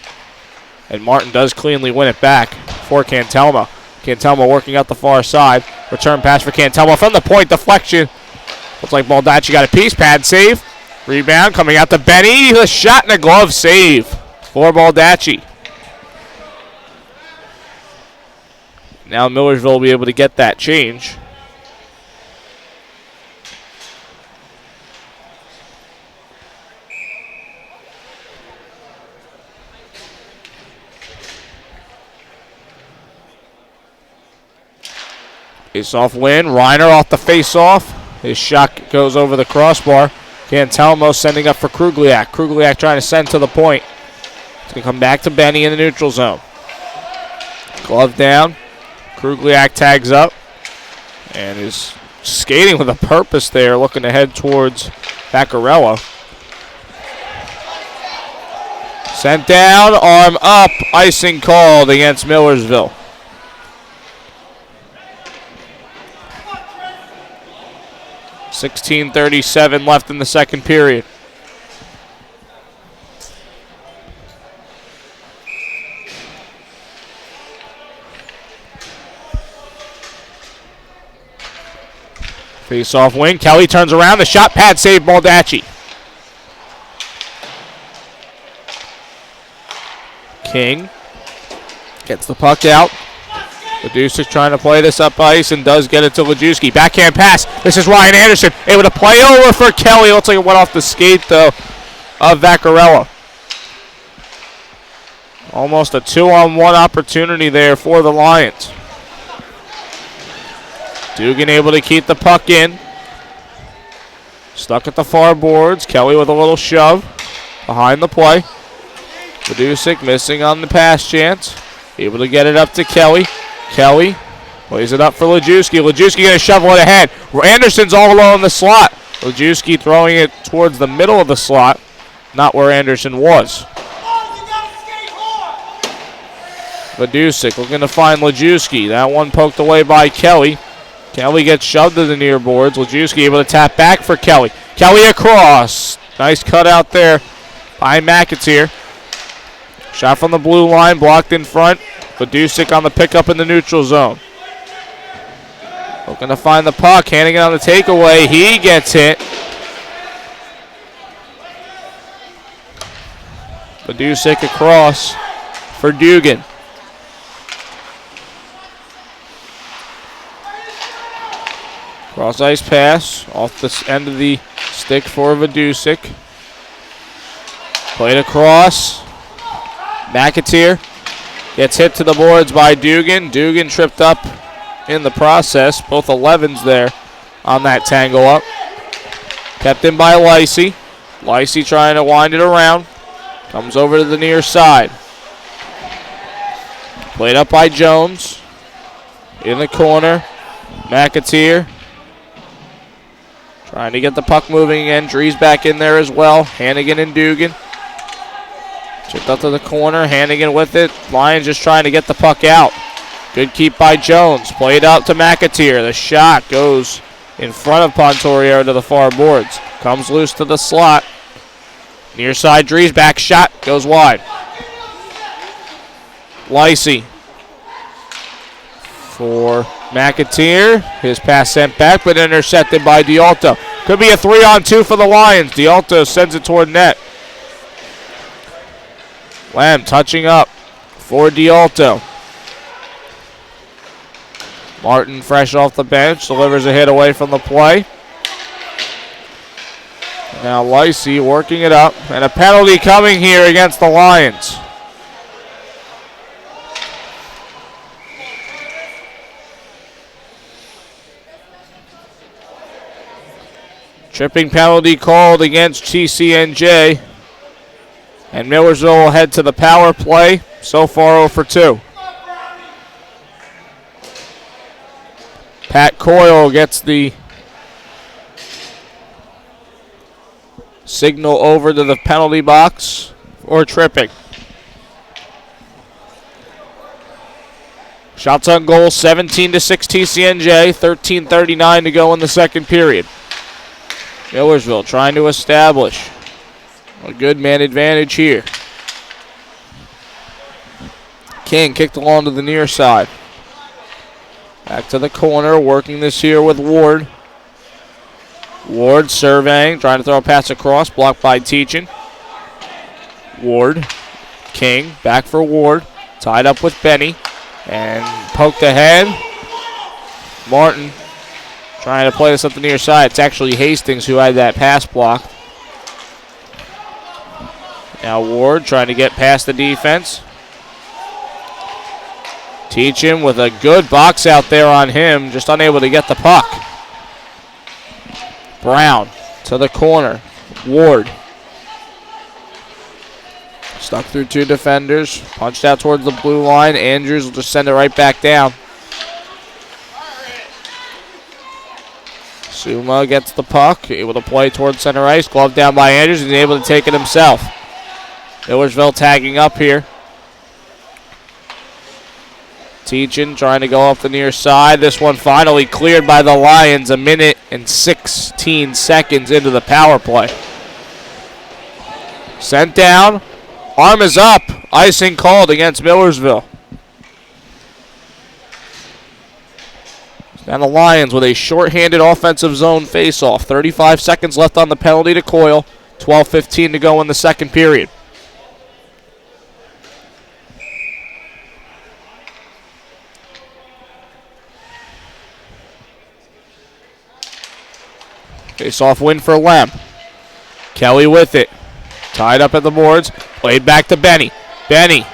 And Martin does cleanly win it back for Cantelmo. Cantelmo working out the far side. Return pass for Cantelmo from the point. Deflection. Looks like Baldacci got a piece. Pad save. Rebound coming out to Benny. A shot and a glove save for Baldacci. Now Millersville will be able to get that change. Face-off win. Reiner off the face-off. His shot goes over the crossbar. Cantelmo sending up for Krugliak. Krugliak trying to send to the point. It's going to come back to Benny in the neutral zone. Glove down. Krugliak tags up and is skating with a purpose there, looking to head towards Vaccarello. Sent down, arm up, icing called against Millersville. .16:37 left in the second period. Face-off wing. Kelly turns around. The shot pad saved Baldacci. King gets the puck out. Ledusic trying to play this up ice and does get it to Lajewski. Backhand pass. This is Ryan Anderson able to play over for Kelly. Looks like it went off the skate, though, of Vaccarella. Almost a 2-on-1 opportunity there for the Lions. Dugan able to keep the puck in. Stuck at the far boards. Kelly with a little shove behind the play. Ledusic missing on the pass chance. Able to get it up to Kelly. Kelly plays it up for Lajewski. Lajewski going to shovel it ahead. Anderson's all alone in the slot. Lajewski throwing it towards the middle of the slot. Not where Anderson was. Ledusic looking to find Lajewski. That one poked away by Kelly. Kelly gets shoved to the near boards. Lajewski able to tap back for Kelly. Kelly across. Nice cut out there by McAteer. Shot from the blue line, blocked in front. Ledusic on the pickup in the neutral zone. Looking to find the puck, handing it on the takeaway. He gets hit. Ledusic across for Dugan. Cross ice pass off the end of the stick for Ledusic. Played across. McAteer gets hit to the boards by Dugan. Dugan tripped up in the process. Both 11s there on that tangle up. Kept in by Lacey. Lacey trying to wind it around. Comes over to the near side. Played up by Jones. In the corner. McAteer trying to get the puck moving again. Drees back in there as well. Hannigan and Dugan. Chipped up to the corner. Hannigan with it. Lions just trying to get the puck out. Good keep by Jones. Played out to McAteer. The shot goes in front of Pontoriero to the far boards. Comes loose to the slot. Near side Drees. Back shot. Goes wide. Lacey for McAteer. His pass sent back, but intercepted by D'Alto. Could be a 3-on-2 for the Lions. D'Alto sends it toward net. Lamb touching up for D'Alto. Martin fresh off the bench. Delivers a hit away from the play. Now Lacey working it up. And a penalty coming here against the Lions. Tripping penalty called against TCNJ. And Millersville will head to the power play. So far 0 for 2. Pat Coyle gets the signal over to the penalty box for tripping. Shots on goal, 17-6 TCNJ, 13:39 to go in the second period. Millersville trying to establish a good man advantage here. King kicked along to the near side. Back to the corner, working this here with Ward. Ward surveying, trying to throw a pass across, blocked by Teachin. Ward, King, back for Ward, tied up with Benny, and poked ahead. Martin trying to play this up the near side. It's actually Hastings who had that pass blocked. Now Ward trying to get past the defense. Teachin with a good box out there on him, just unable to get the puck. Brown to the corner. Ward. Stuck through two defenders. Punched out towards the blue line. Andrews will just send it right back down. Suma gets the puck. Able to play towards center ice. Glove down by Andrews. He's able to take it himself. Millersville tagging up here. Teachin trying to go up the near side. This one finally cleared by the Lions 1 minute and 16 seconds into the power play. Sent down. Arm is up. Icing called against Millersville. Now the Lions with a shorthanded offensive zone faceoff. 35 seconds left on the penalty to Coyle. 12:15 to go in the second period. Face-off win for Lem. Kelly with it. Tied up at the boards. Played back to Benny. Benny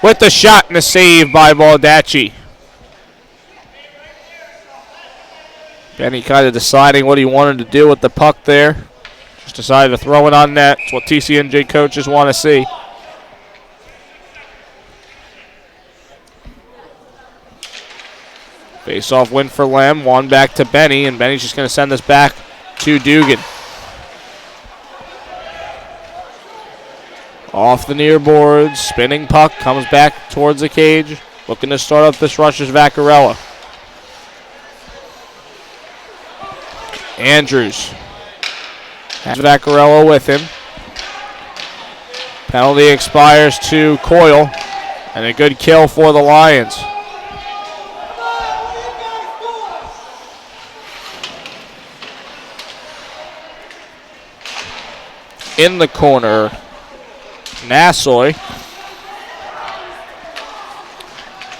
with the shot and a save by Baldacci. Benny kind of deciding what he wanted to do with the puck there. Just decided to throw it on net. It's what TCNJ coaches want to see. Face-off win for Lem. One back to Benny, and Benny's just going to send this back to Dugan. Off the near boards, spinning puck, comes back towards the cage. Looking to start up this rush is Vaccarella. Andrews has Vaccarella with him. Penalty expires to Coyle, and a good kill for the Lions. In the corner, Nasoy.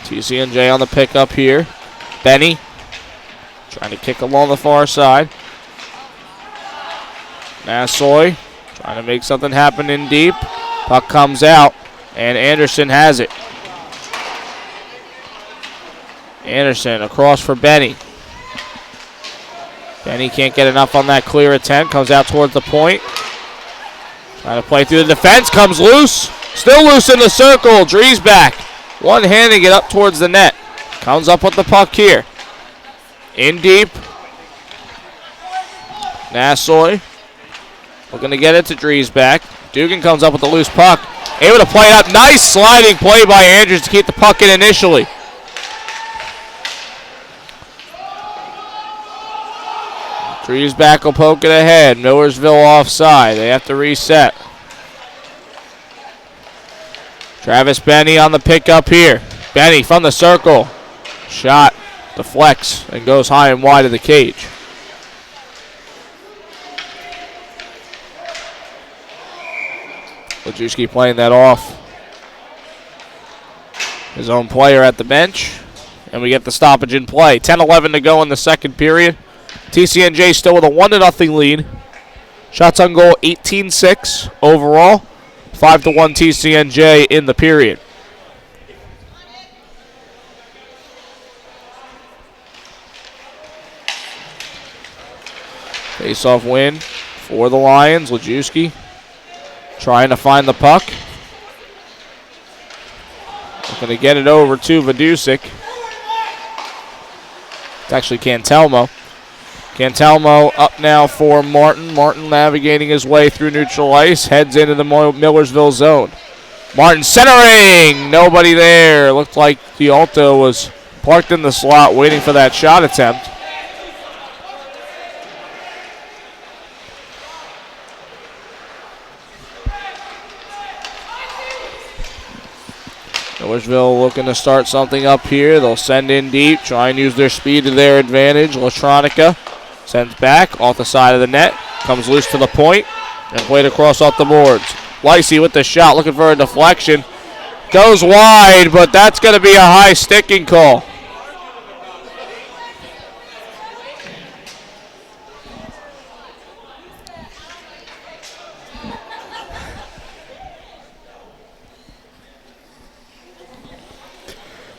TCNJ on the pickup here. Benny trying to kick along the far side. Nasoy trying to make something happen in deep. Puck comes out, and Anderson has it. Anderson across for Benny. Benny can't get enough on that clear attempt. Comes out towards the point. Trying to play through the defense. Comes loose. Still loose in the circle. Driesbach one-handing it up towards the net. Comes up with the puck here. In deep. Nasoy looking to get it to Driesbach. Dugan comes up with the loose puck. Able to play it up. Nice sliding play by Andrews to keep the puck in initially. Driesbach will poke it ahead. Millersville offside. They have to reset. Travis Benny on the pickup here. Benny from the circle. Shot deflects and goes high and wide of the cage. Lajewski playing that off. His own player at the bench. And we get the stoppage in play. 10-11 to go in the second period. TCNJ still with a 1-0 lead. Shots on goal 18-6 overall. 5-1 TCNJ in the period. Face-off win for the Lions. Lajewski trying to find the puck. Going to get it over to Vidusik. It's actually Cantelmo. Cantelmo up now for Martin. Martin navigating his way through neutral ice. Heads into the Millersville zone. Martin centering. Nobody there. Looked like the Alto was parked in the slot waiting for that shot attempt. Millersville looking to start something up here. They'll send in deep. Try and use their speed to their advantage. Latronica sends back off the side of the net. Comes loose to the point and played across off the boards. Lacey with the shot, looking for a deflection. Goes wide, but that's going to be a high sticking call.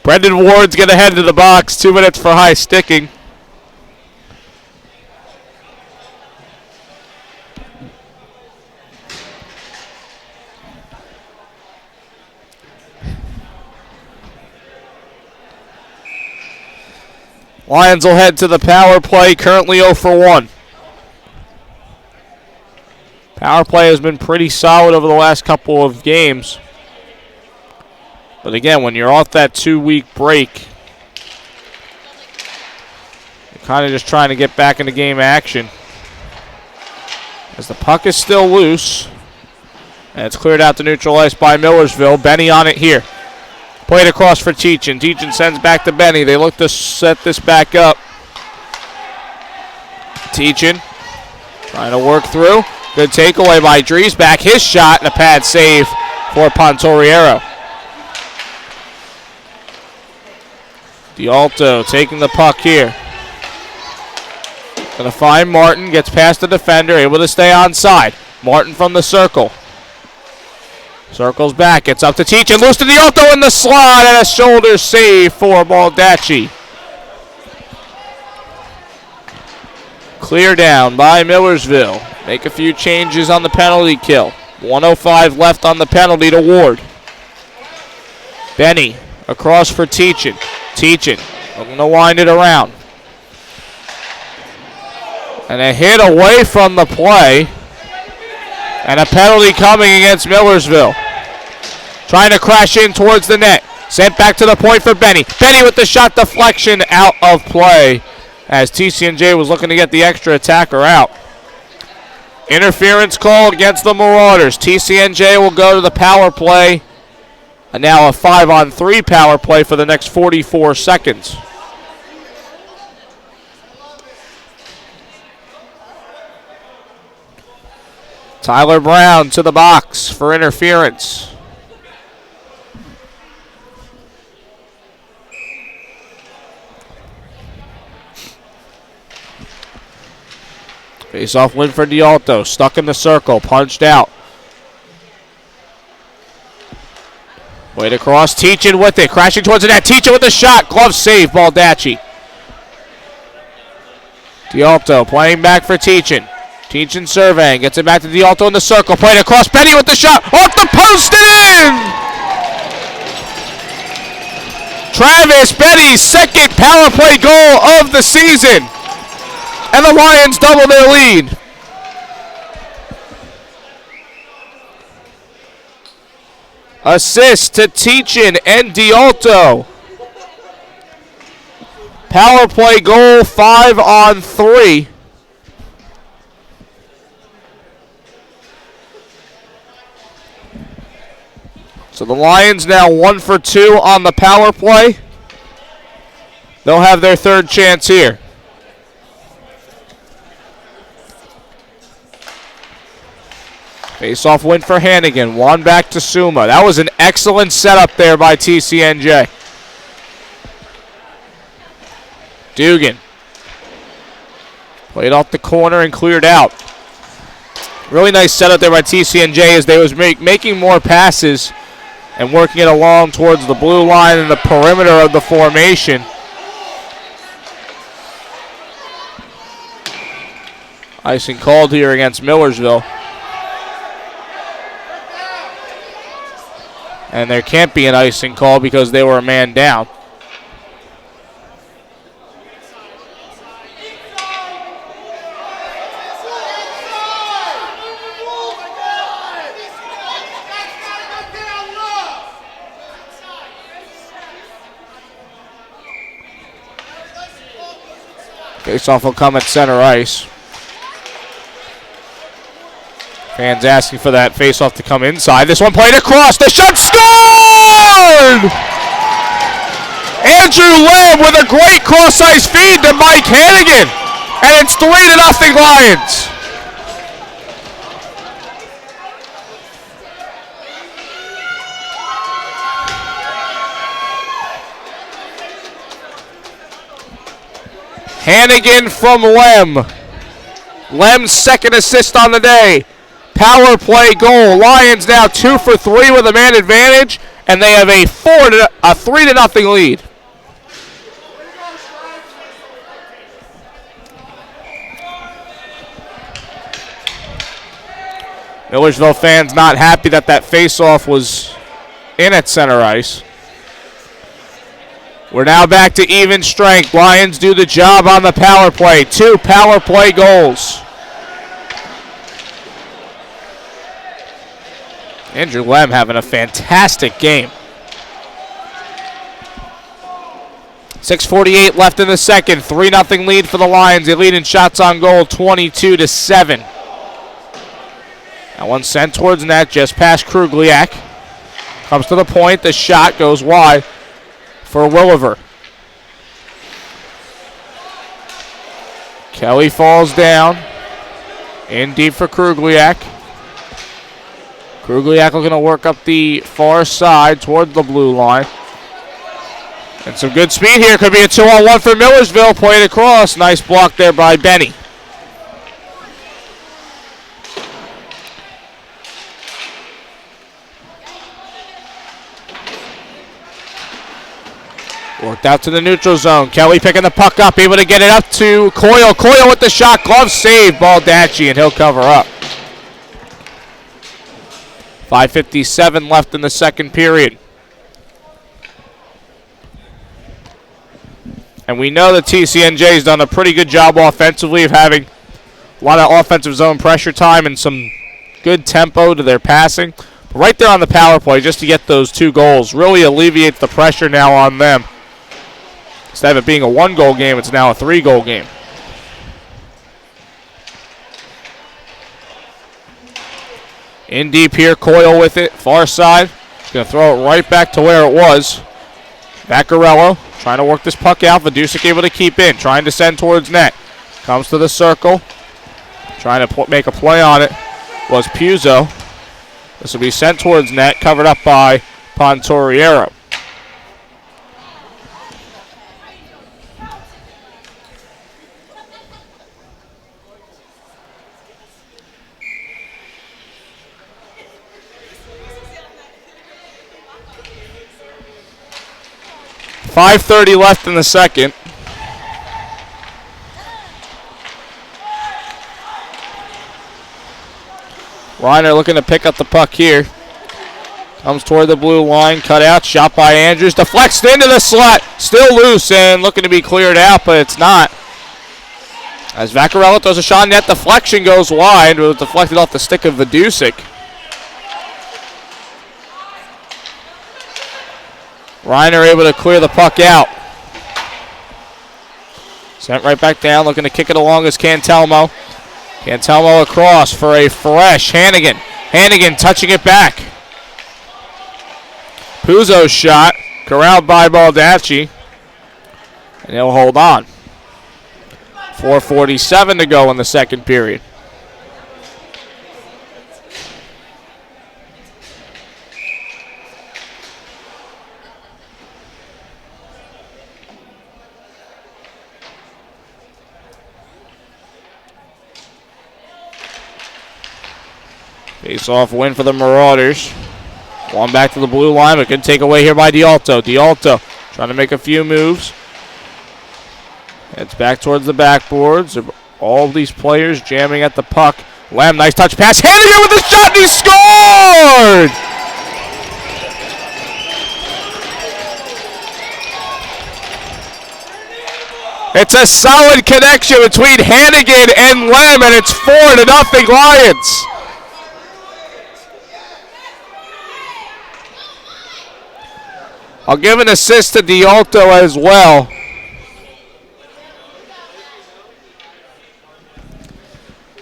Brendan Ward's going to head to the box. 2 minutes for high sticking. Lions will head to the power play, currently 0 for 1. Power play has been pretty solid over the last couple of games. But again, when you're off that 2-week break, you're kind of just trying to get back into game action. As the puck is still loose. And it's cleared out to neutral ice by Millersville. Benny on it here. Played across for Teachin. Teachin sends back to Benny. They look to set this back up. Teachin trying to work through. Good takeaway by Driesbach. His shot and a pad save for Pontoriero. D'Alto taking the puck here. Going to find Martin. Gets past the defender. Able to stay onside. Martin from the circle. Circles back. Gets up to Teachin. Loose to D'Alto in the slot. And a shoulder save for Baldacci. Clear down by Millersville. Make a few changes on the penalty kill. 1:05 left on the penalty to Ward. Benny across for Teachin. Teachin looking to wind it around. And a hit away from the play. And a penalty coming against Millersville. Trying to crash in towards the net. Sent back to the point for Benny. Benny with the shot deflection out of play. As TCNJ was looking to get the extra attacker out. Interference call against the Marauders. TCNJ will go to the power play. And now a 5-on-3 power play for the next 44 seconds. Tyler Brown to the box for interference. Face-off win for D'Alto. Stuck in the circle. Punched out. Way to cross. Teachin with it. Crashing towards the net. Teachin with the shot. Glove save. Baldacci. D'Alto playing back for Teachin. Teachin surveying. Gets it back to D'Alto in the circle. Played across. Benny with the shot. Off the post and in! Travis Benny's second power play goal of the season. And the Lions double their lead. Assist to Teachin and D'Alto. Power play goal 5-on-3. So the Lions now 1 for 2 on the power play. They'll have their third chance here. Face-off win for Hannigan. One back to Suma. That was an excellent setup there by TCNJ. Dugan. Played off the corner and cleared out. Really nice setup there by TCNJ as they was making more passes and working it along towards the blue line and the perimeter of the formation. Icing called here against Millersville. And there can't be an icing call because they were a man down. Face-off will come at center ice. Fans asking for that face-off to come inside. This one played across. The shot scored! Andrew Lamb with a great cross-ice feed to Mike Hannigan. And it's 3-0 Lions. Hannigan from Lem. Lem's second assist on the day. Power play goal. Lions now 2 for 3 with a man advantage, and they have a 3-0 lead. Millersville fans not happy that that face-off was in at center ice. We're now back to even strength. Lions do the job on the power play. 2 power play goals. Andrew Lem having a fantastic game. 6:48 left in the second. 3-0 lead for the Lions. They lead in shots on goal, 22-7. That one sent towards net, just past Krugliak. Comes to the point. The shot goes wide for Williver. Kelly falls down. In deep for Krugliak. Krugliak looking to work up the far side toward the blue line. And some good speed here. Could be a 2-on-1 for Millersville. Played across. Nice block there by Benny. Worked out to the neutral zone. Kelly picking the puck up. Able to get it up to Coyle. Coyle with the shot. Glove save. Baldacci, and he'll cover up. 5:57 left in the second period. And we know that TCNJ has done a pretty good job offensively of having a lot of offensive zone pressure time and some good tempo to their passing. But right there on the power play, just to get those 2 goals, really alleviates the pressure now on them. Instead of it being a 1-goal game, it's now a 3-goal game. In deep here, Coyle with it, far side. Going to throw it right back to where it was. Vaccarello trying to work this puck out. Vidusik able to keep in, trying to send towards net. Comes to the circle. Trying to make a play on it was Puzo. This will be sent towards net, covered up by Pontoriero. .5:30 left in the second. Reiner looking to pick up the puck here. Comes toward the blue line, cut out, shot by Andrews, deflects into the slot, still loose and looking to be cleared out, but it's not. As Vaccarello throws a shot, net deflection goes wide, but it was deflected off the stick of Vidusik. Reiner able to clear the puck out. Sent right back down, looking to kick it along as Cantelmo. Cantelmo across for a fresh Hannigan. Hannigan touching it back. Puzo's shot, corralled by Baldacci. And he'll hold on. 4:47 to go in the second period. Face-off win for the Marauders. One back to the blue line, but good takeaway here by D'Alto. D'Alto trying to make a few moves. Heads back towards the backboards. All these players jamming at the puck. Lamb, nice touch pass. Hannigan with the shot, and he scored! It's a solid connection between Hannigan and Lamb, and it's 4-0 Lions. I'll give an assist to D'Alto as well.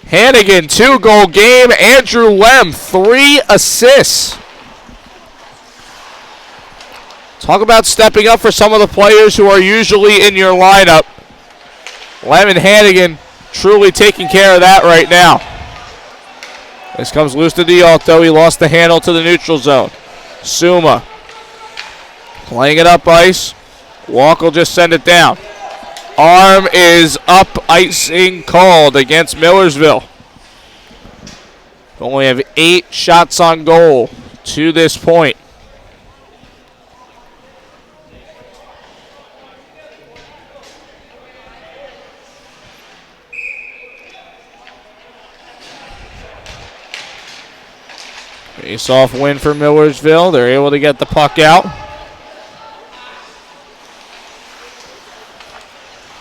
Hannigan, 2-goal game. Andrew Lem, 3 assists. Talk about stepping up for some of the players who are usually in your lineup. Lem and Hannigan truly taking care of that right now. This comes loose to D'Alto. He lost the handle to the neutral zone. Suma playing it up ice. Walk will just send it down. Arm is up, icing called against Millersville. Only have 8 shots on goal to this point. Face-off win for Millersville. They're able to get the puck out.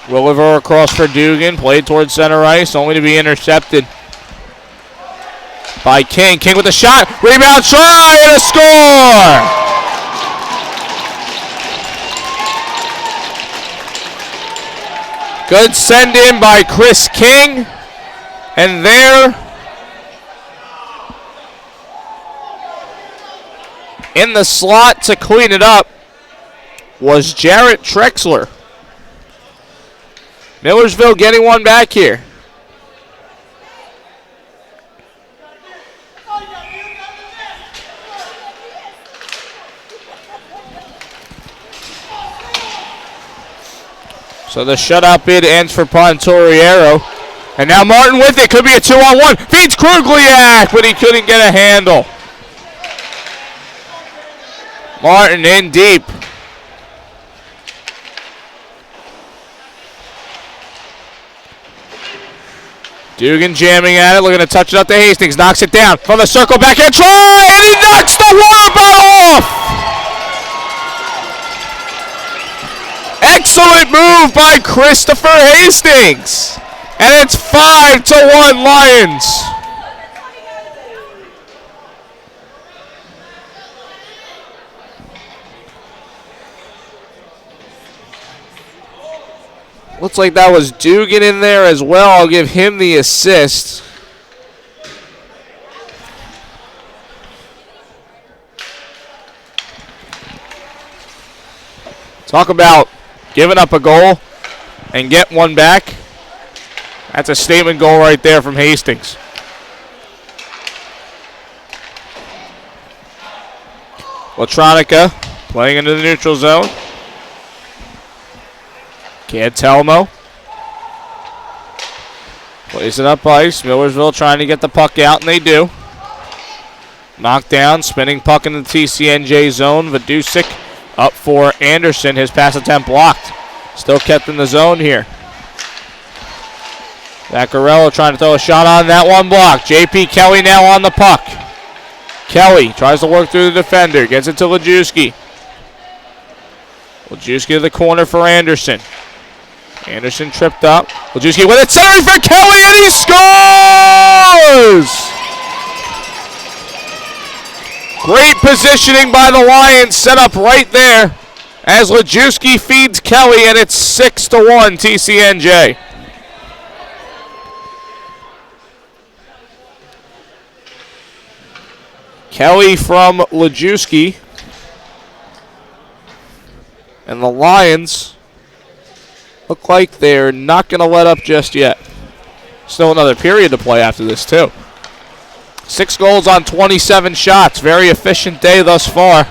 Williver across for Dugan, played towards center ice, only to be intercepted by King. King with the shot. Rebound try and a score! Good send in by Chris King. And there in the slot to clean it up was Jarrett Trexler. Millersville getting one back here. So the shutout bid ends for Pontoriero. And now Martin with it. Could be a 2-on-1. Feeds Krugliak, but he couldn't get a handle. Martin in deep. Dugan jamming at it, looking to touch it up to Hastings. Knocks it down from the circle, backhand try, and he knocks the water bottle off! Excellent move by Christopher Hastings. And it's 5-1 Lions. Looks like that was Dugan in there as well. I'll give him the assist. Talk about giving up a goal and get one back. That's a statement goal right there from Hastings. Latronica playing into the neutral zone. Cantelmo plays it up ice. Millersville trying to get the puck out, and they do. Knocked down, spinning puck in the TCNJ zone. Vidusik up for Anderson. His pass attempt blocked. Still kept in the zone here. Zaccarello trying to throw a shot on that one, block. JP Kelly now on the puck. Kelly tries to work through the defender. Gets it to Lajewski. Lajewski to the corner for Anderson. Anderson tripped up. Lajewski with it, centering for Kelly, and he scores! Great positioning by the Lions, set up right there as Lajewski feeds Kelly, and it's 6-1 TCNJ. Kelly from Lajewski. And the Lions look like they're not going to let up just yet. Still another period to play after this, too. 6 goals on 27 shots. Very efficient day thus far.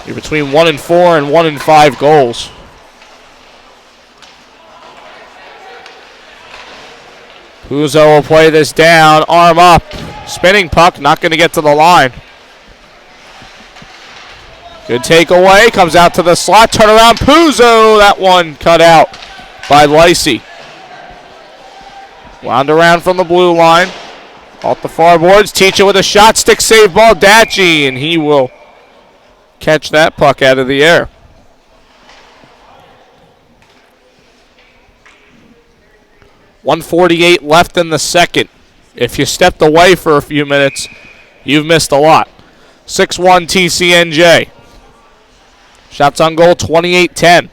You're between 1 and 4 and 1 and 5 goals. Puzo will play this down. Arm up. Spinning puck. Not going to get to the line. Good takeaway. Comes out to the slot. Turn around. Puzo. That one cut out by Lacey. Wound around from the blue line. Off the far boards. Teacher with a shot. Stick save ball. Baldacci. And he will catch that puck out of the air. .148 left in the second. If you stepped away for a few minutes, you've missed a lot. 6-1 TCNJ. Shots on goal, 28-10.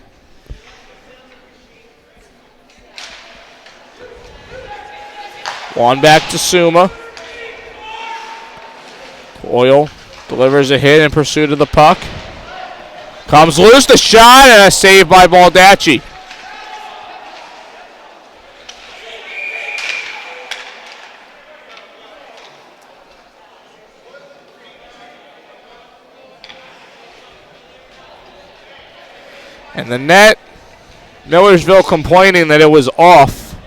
One back to Suma. Coyle delivers a hit in pursuit of the puck. Comes loose, the shot, and a save by Baldacci. And the net, Millersville complaining that it was off.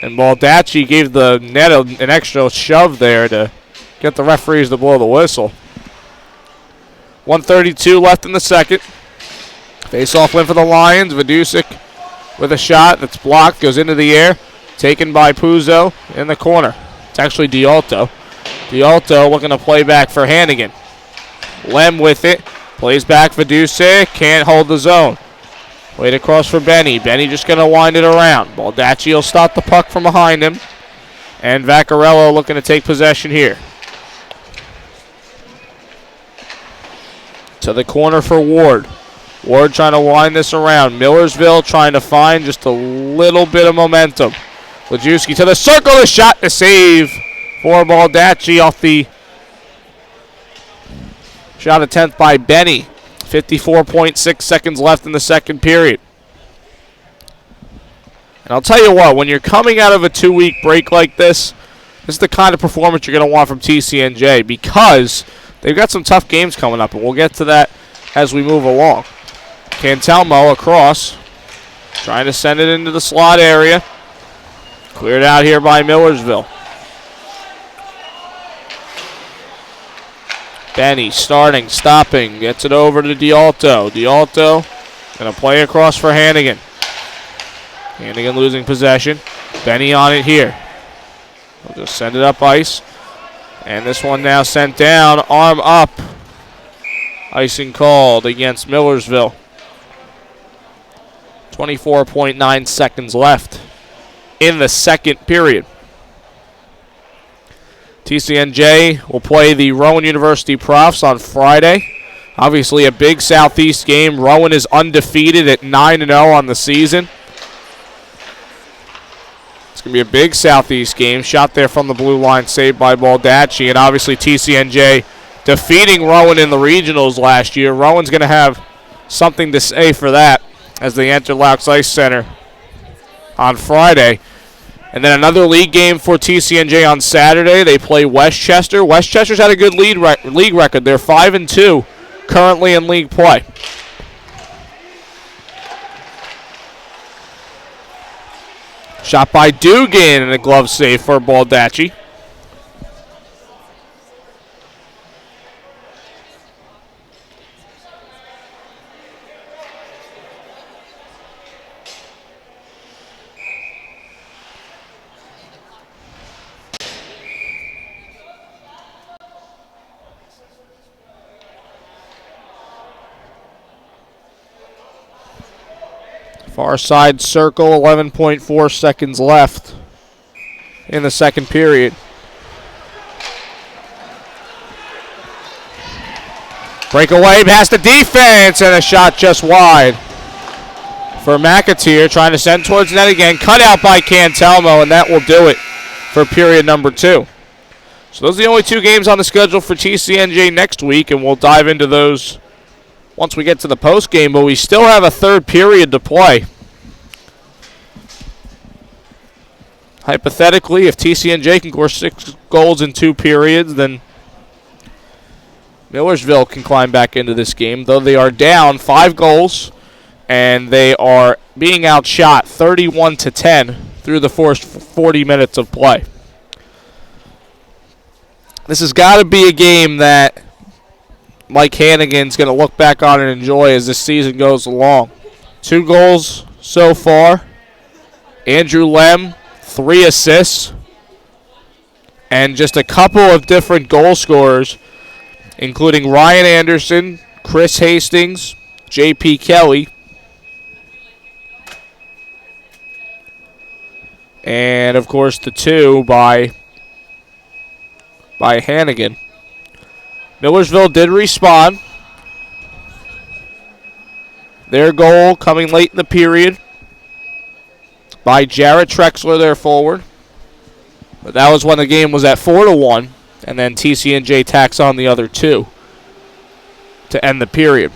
And Baldacci gave the net an extra shove there to get the referees to blow the whistle. 1:32 left in the second. Face-off win for the Lions. Vidusik with a shot that's blocked, goes into the air. Taken by Puzo in the corner. It's actually Dialto. Dialto looking to play back for Hannigan. Lem with it. Plays back for Dusick. Can't hold the zone. Played across for Benny. Benny just going to wind it around. Baldacci will stop the puck from behind him. And Vaccarello looking to take possession here. To the corner for Ward. Ward trying to wind this around. Millersville trying to find just a little bit of momentum. Lajewski to the circle. The shot to save for Baldacci off the shot attempt by Benny. 54.6 seconds left in the second period. And I'll tell you what, when you're coming out of a 2-week break like this is the kind of performance you're going to want from TCNJ because they've got some tough games coming up, and we'll get to that as we move along. Cantelmo across, trying to send it into the slot area. Cleared out here by Millersville. Benny starting, stopping, gets it over to D'Alto. D'Alto going to play across for Hannigan. Hannigan losing possession. Benny on it here. We'll just send it up ice. And this one now sent down, arm up. Icing called against Millersville. 24.9 seconds left in the second period. TCNJ will play the Rowan University Profs on Friday. Obviously a big Southeast game. Rowan is undefeated at 9-0 on the season. It's going to be a big Southeast game. Shot there from the blue line, saved by Baldacci. And obviously TCNJ defeating Rowan in the regionals last year. Rowan's going to have something to say for that as they enter Laux Ice Center on Friday. And then another league game for TCNJ on Saturday. They play Westchester. Westchester's had a good league record. They're 5-2 currently in league play. Shot by Dugan and a glove save for Baldacci. Far side circle, 11.4 seconds left in the second period. Breakaway past the defense and a shot just wide for McAteer, trying to send towards the net again. Cut out by Cantelmo, and that will do it for period number 2. So those are the only 2 games on the schedule for TCNJ next week, and we'll dive into those once we get to the post game, but we still have a third period to play. Hypothetically, if TCNJ can score 6 goals in 2 periods, then Millersville can climb back into this game, though they are down 5 goals, and they are being outshot 31-10 through the first 40 minutes of play. This has got to be a game that Mike Hannigan's going to look back on and enjoy as this season goes along. 2 goals so far. Andrew Lem, 3 assists. And just a couple of different goal scorers, including Ryan Anderson, Chris Hastings, J.P. Kelly. And, of course, the 2 by Hannigan. Millersville did respond. Their goal coming late in the period by Jarrett Trexler, their forward. But that was when the game was at 4-1, and then TCNJ tacks on the other 2 to end the period.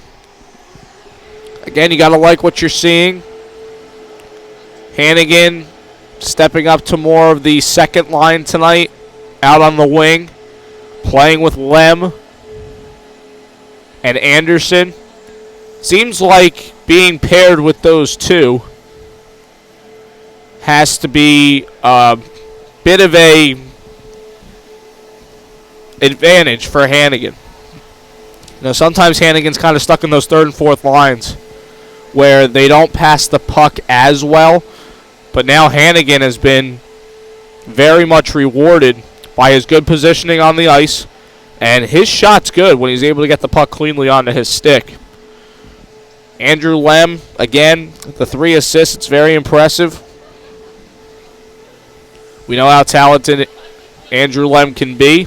Again, you got to like what you're seeing. Hannigan stepping up to more of the second line tonight, out on the wing, playing with Lem and Anderson. Seems like being paired with those 2 has to be a bit of a advantage for Hannigan. You know, sometimes Hannigan's kind of stuck in those third and fourth lines where they don't pass the puck as well, but now Hannigan has been very much rewarded by his good positioning on the ice And his shot's good when he's able to get the puck cleanly onto his stick. Andrew Lem, again, the 3 assists. It's very impressive. We know how talented Andrew Lem can be.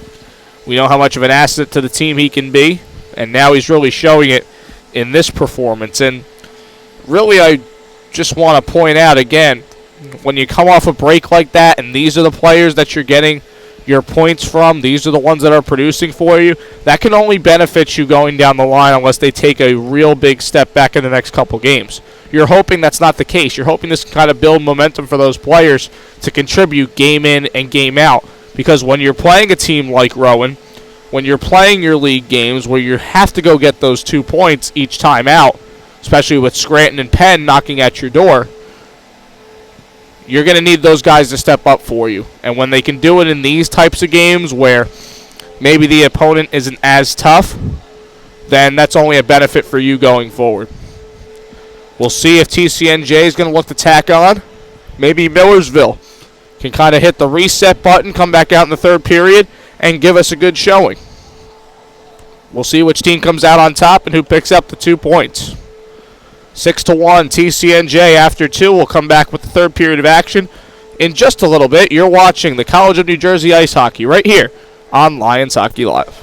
We know how much of an asset to the team he can be. And now he's really showing it in this performance. And really, I just want to point out again, when you come off a break like that and these are the players that you're getting your points from, these are the ones that are producing for you, that can only benefit you going down the line unless they take a real big step back in the next couple games. You're hoping that's not the case. You're hoping this can kind of build momentum for those players to contribute game in and game out. Because when you're playing a team like Rowan, when you're playing your league games where you have to go get those 2 points each time out, especially with Scranton and Penn knocking at your door, you're going to need those guys to step up for you. And when they can do it in these types of games where maybe the opponent isn't as tough, then that's only a benefit for you going forward. We'll see if TCNJ is going to look to tack on. Maybe Millersville can kind of hit the reset button, come back out in the third period, and give us a good showing. We'll see which team comes out on top and who picks up the 2 points. 6-1 TCNJ after 2. We'll come back with the third period of action in just a little bit. You're watching the College of New Jersey Ice Hockey right here on Lions Hockey Live.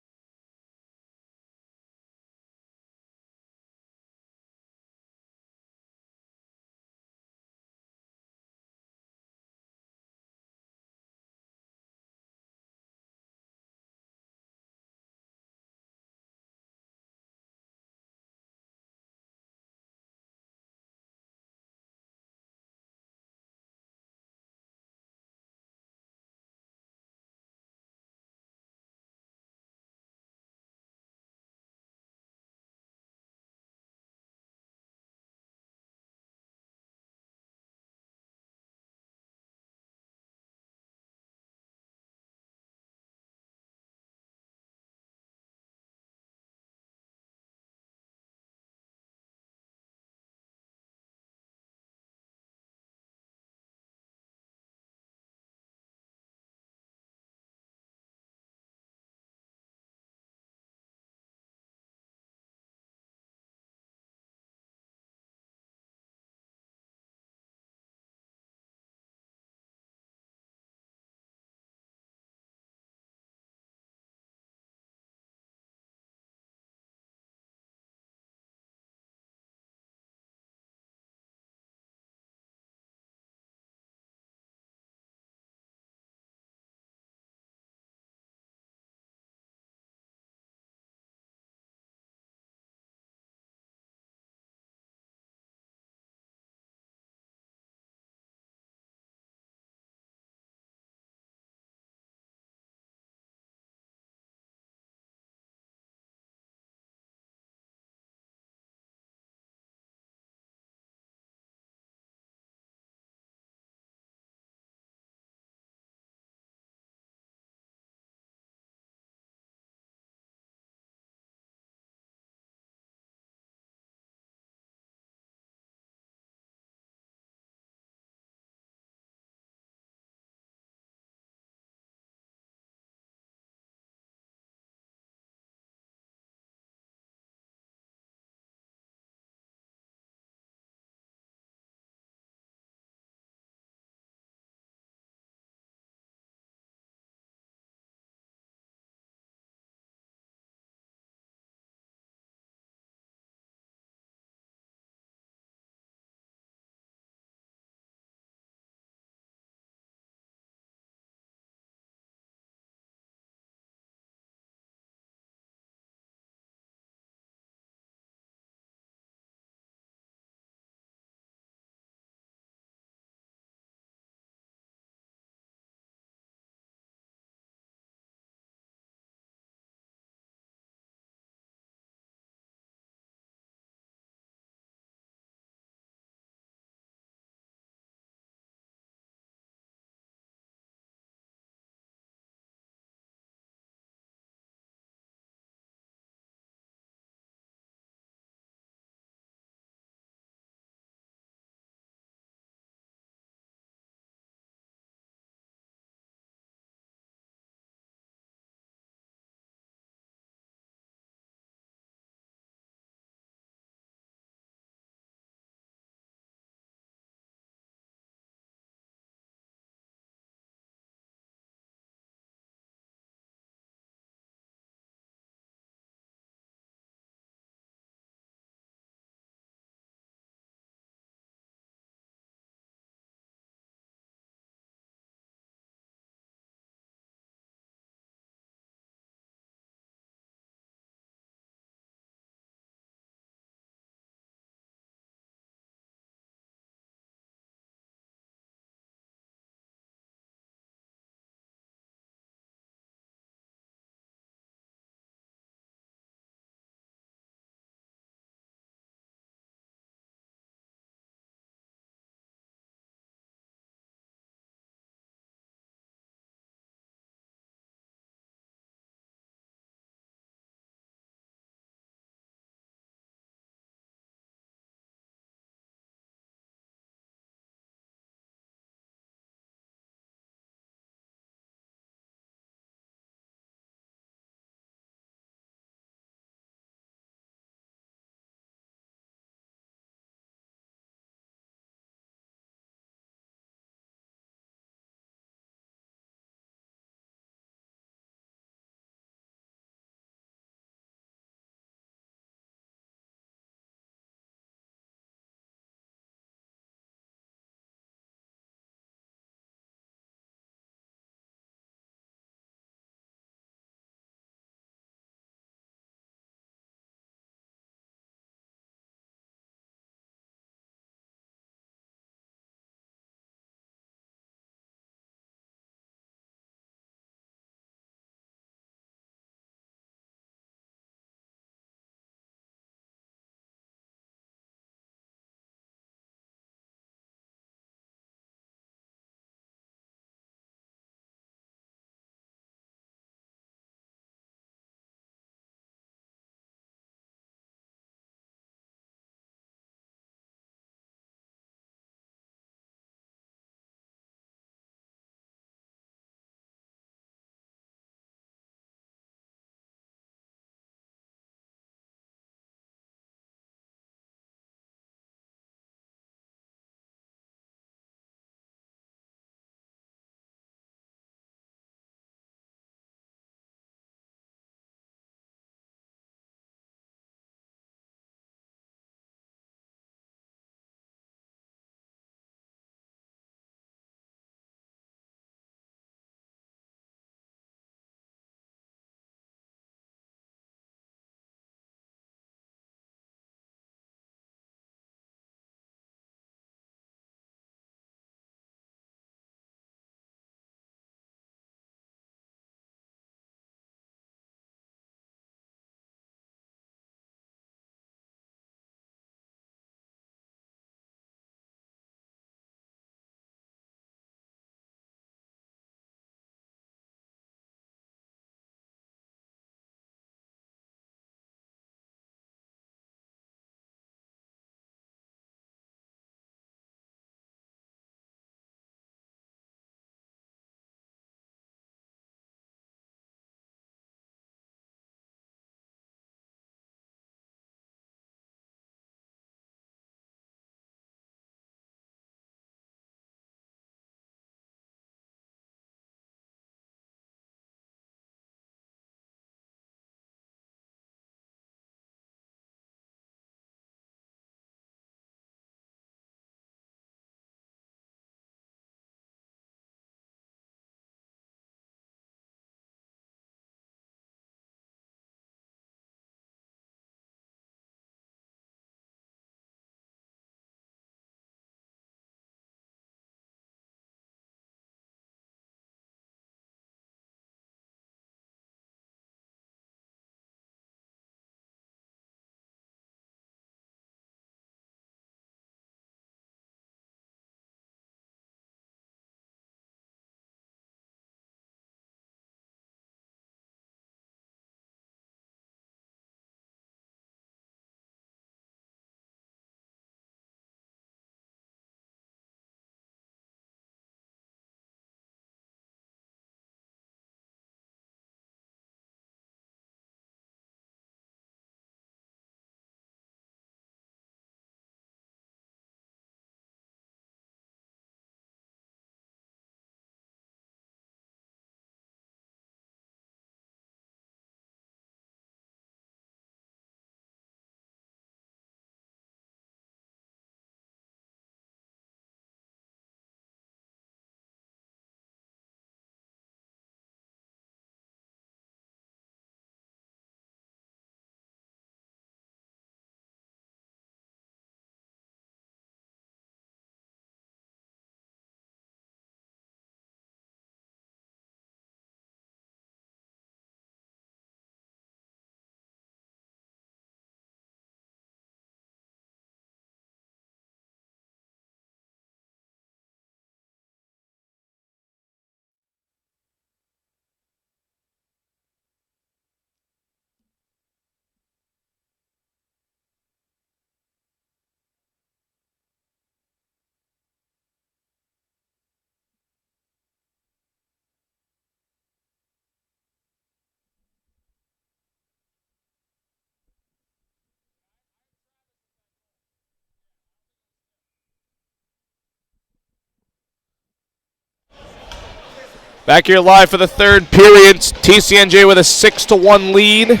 Back here live for the third period. TCNJ with a 6-1 lead.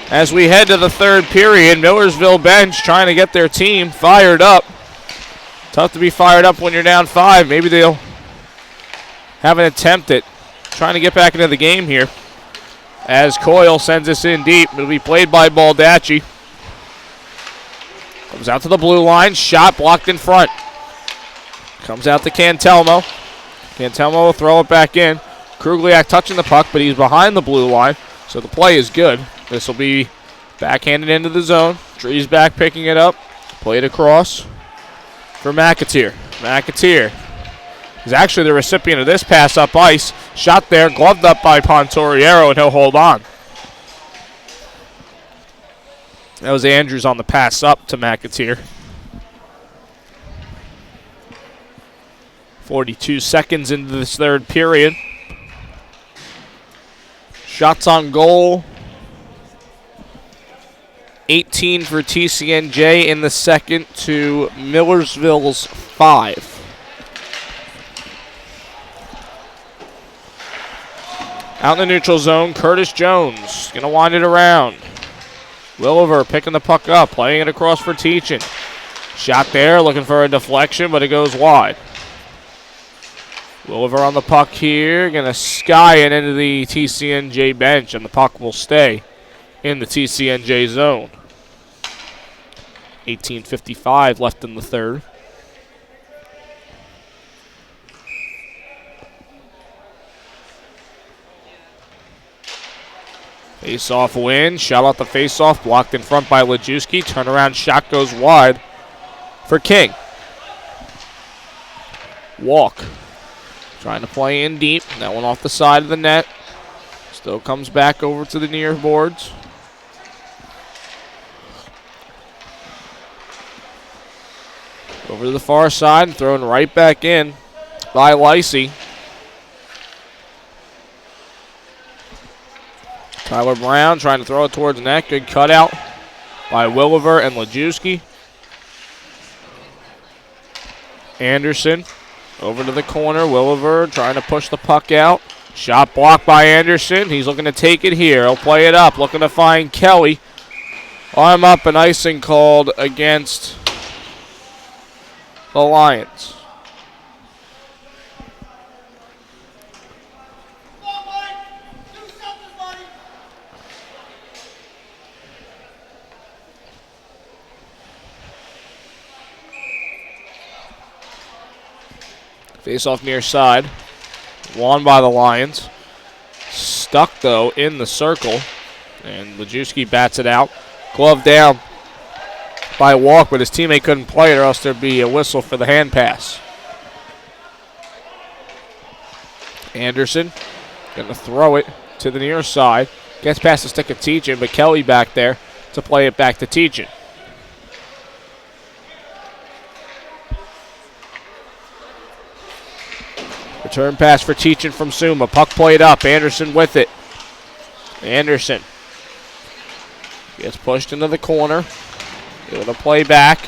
As we head to the third period, Millersville bench trying to get their team fired up. Tough to be fired up when you're down 5. Maybe they'll have an attempt at trying to get back into the game here. As Coyle sends this in deep. It'll be played by Baldacci. Comes out to the blue line. Shot blocked in front. Comes out to Cantelmo. Cantelmo will throw it back in. Krugliak touching the puck, but he's behind the blue line, so the play is good. This will be backhanded into the zone. Driesbach picking it up. Played across for McAteer. McAteer is actually the recipient of this pass up ice. Shot there, gloved up by Pontoriero, and he'll hold on. That was Andrews on the pass up to McAteer. 42 seconds into this third period. Shots on goal. 18 for TCNJ in the second to Millersville's 5. Out in the neutral zone, Curtis Jones going to wind it around. Williver picking the puck up, playing it across for Teachin. Shot there, looking for a deflection, but it goes wide. Williver on the puck here, going to sky it into the TCNJ bench, and the puck will stay in the TCNJ zone. 18:55 left in the third. Face-off win. Shot out the face-off. Blocked in front by Lajewski. Turnaround shot goes wide for King. Walk. Trying to play in deep. That one off the side of the net. Still comes back over to the near boards. Over to the far side and thrown right back in by Lacey. Tyler Brown trying to throw it towards the net. Good cutout by Williver and Lajewski. Anderson over to the corner. Williver trying to push the puck out. Shot blocked by Anderson. He's looking to take it here. He'll play it up. Looking to find Kelly. Arm up and icing called against the Lions. Face off near side. Won by the Lions. Stuck, though, in the circle. And Lajewski bats it out. Glove down by Walk, but his teammate couldn't play it or else there'd be a whistle for the hand pass. Anderson going to throw it to the near side. Gets past the stick of Teachin, but Kelly back there to play it back to Teachin. Return pass for Teachin from Suma. Puck played up. Anderson with it. Anderson gets pushed into the corner. Able to play back.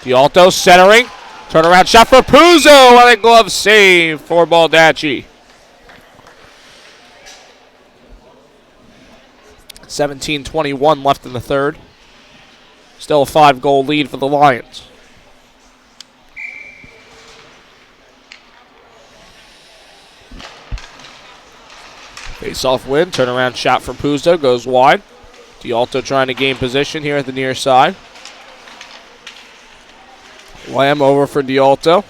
D'Alto centering. Turnaround shot for Puzo. And a glove save for Baldacci. 17:21 left in the third. Still a 5-goal lead for the Lions. Face-off win. Turnaround shot for Puzo. Goes wide. D'Alto trying to gain position here at the near side. Lamb over for D'Alto.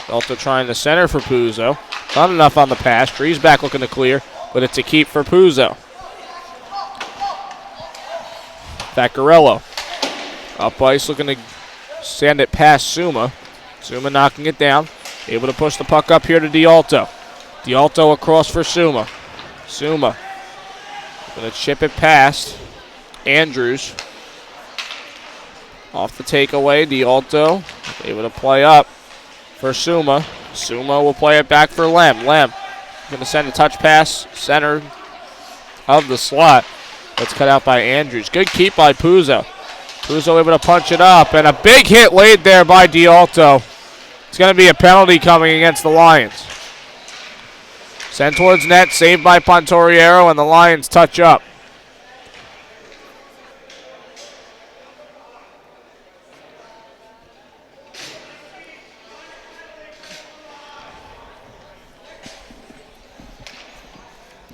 D'Alto trying to center for Puzo. Not enough on the pass. Driesbach looking to clear, but it's a keep for Puzo. Vaccarello. Up ice looking to send it past Suma. Suma knocking it down. Able to push the puck up here to D'Alto. D'Alto across for Suma. Suma going to chip it past Andrews. Off the takeaway, D'Alto able to play up for Suma. Suma will play it back for Lem. Lem going to send a touch pass center of the slot. That's cut out by Andrews. Good keep by Puzo. Puzo able to punch it up, and a big hit laid there by D'Alto It's going to be a penalty coming against the Lions. Sent towards net, saved by Pontoriero, and the Lions touch up.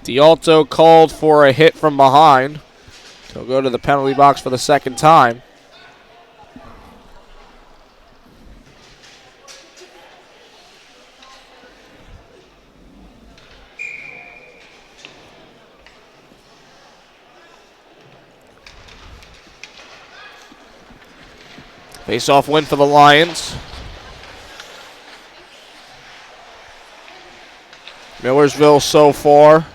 D'Alto called for a hit from behind. He'll go to the penalty box for the second time. Face-off win for the Lions. Millersville so far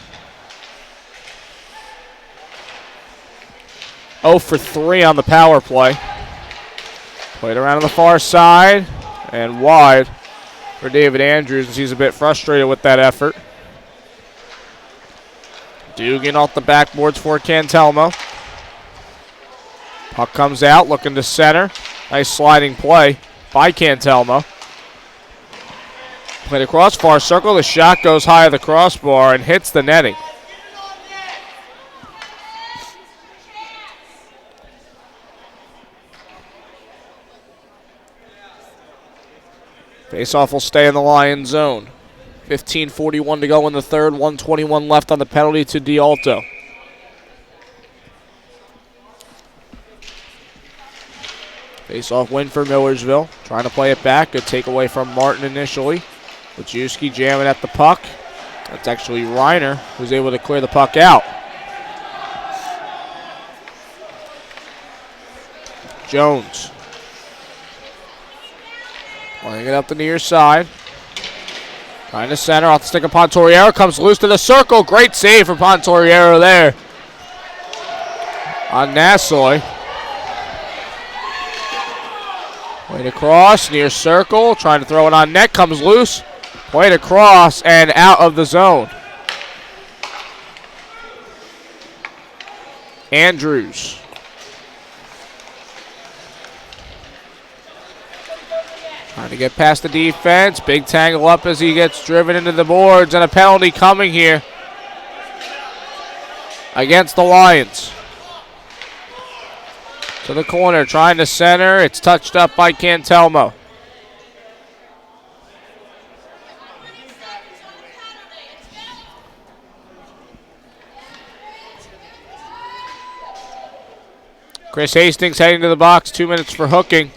0 for 3 on the power play. Played around on the far side and wide for David Andrews as he's a bit frustrated with that effort. Dugan off the backboards for Cantelmo. Puck comes out, looking to center. Nice sliding play by Cantelmo. Played across far circle. The shot goes high of the crossbar and hits the netting. Faceoff will stay in the Lions zone. 15:41 to go in the third. 1:21 left on the penalty to D'Alto. Face-off win for Millersville. Trying to play it back. Good takeaway from Martin initially. Wojcicki jamming at the puck. That's actually Reiner who's able to clear the puck out. Jones. Playing it up the near side. Trying to center off the stick of Pontoriero. Comes loose to the circle. Great save for Pontoriero there on Nasoy. Played across, near circle, trying to throw it on net, comes loose. Played across and out of the zone. Andrews. Trying to get past the defense. Big tangle up as he gets driven into the boards, and a penalty coming here against the Lions. To the corner, trying to center. It's touched up by Cantelmo. Chris Hastings heading to the box. 2 minutes for hooking.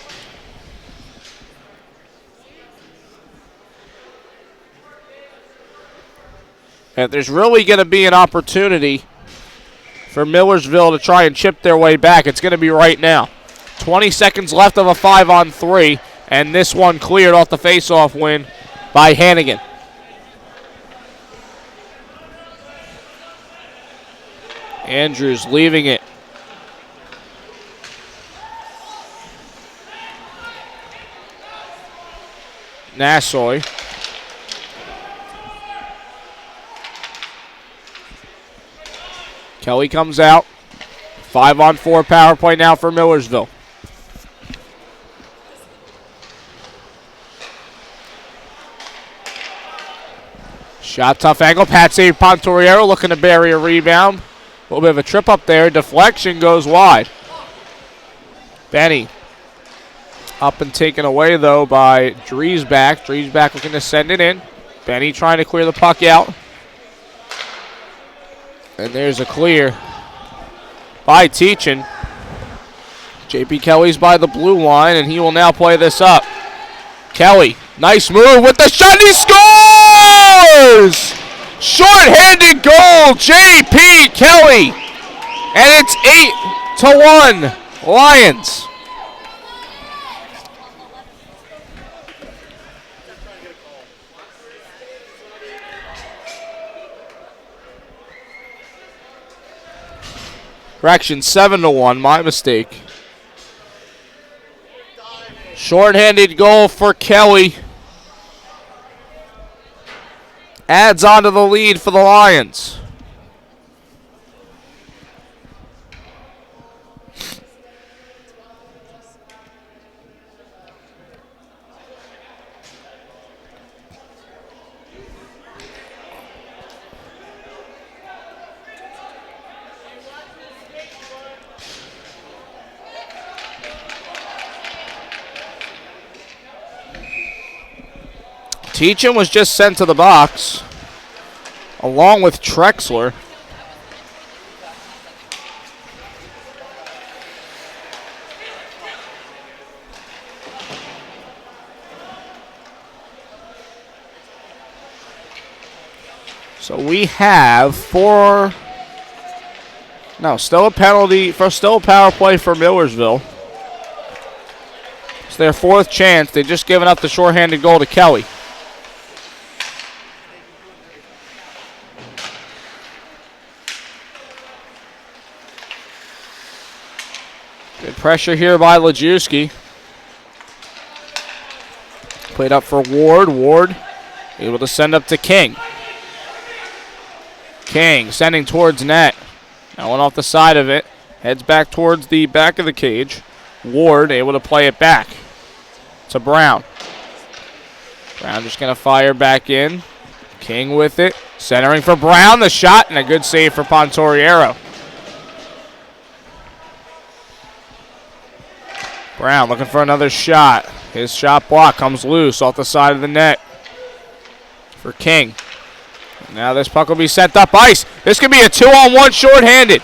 And there's really going to be an opportunity for Millersville to try and chip their way back. It's going to be right now. 20 seconds left of a 5-on-3, and this one cleared off the face-off win by Hannigan. Andrews leaving it. Nasoy. Kelly comes out. 5-on-4 power play now for Millersville. Shot tough angle. Pat save Pontoriero looking to bury a rebound. A little bit of a trip up there. Deflection goes wide. Benny. Up and taken away though by Driesbach. Driesbach looking to send it in. Benny trying to clear the puck out. And there's a clear by Teachin. JP Kelly's by the blue line, and he will now play this up. Kelly, nice move with the shot, and he scores! Short-handed goal, JP Kelly. And it's 8-1, Lions. Correction, 7-1, my mistake. Short-handed goal for Kelly. Adds on to the lead for the Lions. Teachin was just sent to the box, along with Trexler. So we have still a penalty, still a power play for Millersville. It's their fourth chance. They've just given up the shorthanded goal to Kelly. Good pressure here by Lajewski. Played up for Ward. Ward able to send up to King. King sending towards net. Now went off the side of it. Heads back towards the back of the cage. Ward able to play it back to Brown. Brown just going to fire back in. King with it. Centering for Brown. The shot and a good save for Pontoriero. Brown looking for another shot. His shot block comes loose off the side of the net for King. Now this puck will be sent up ice. This could be a 2-on-1 shorthanded.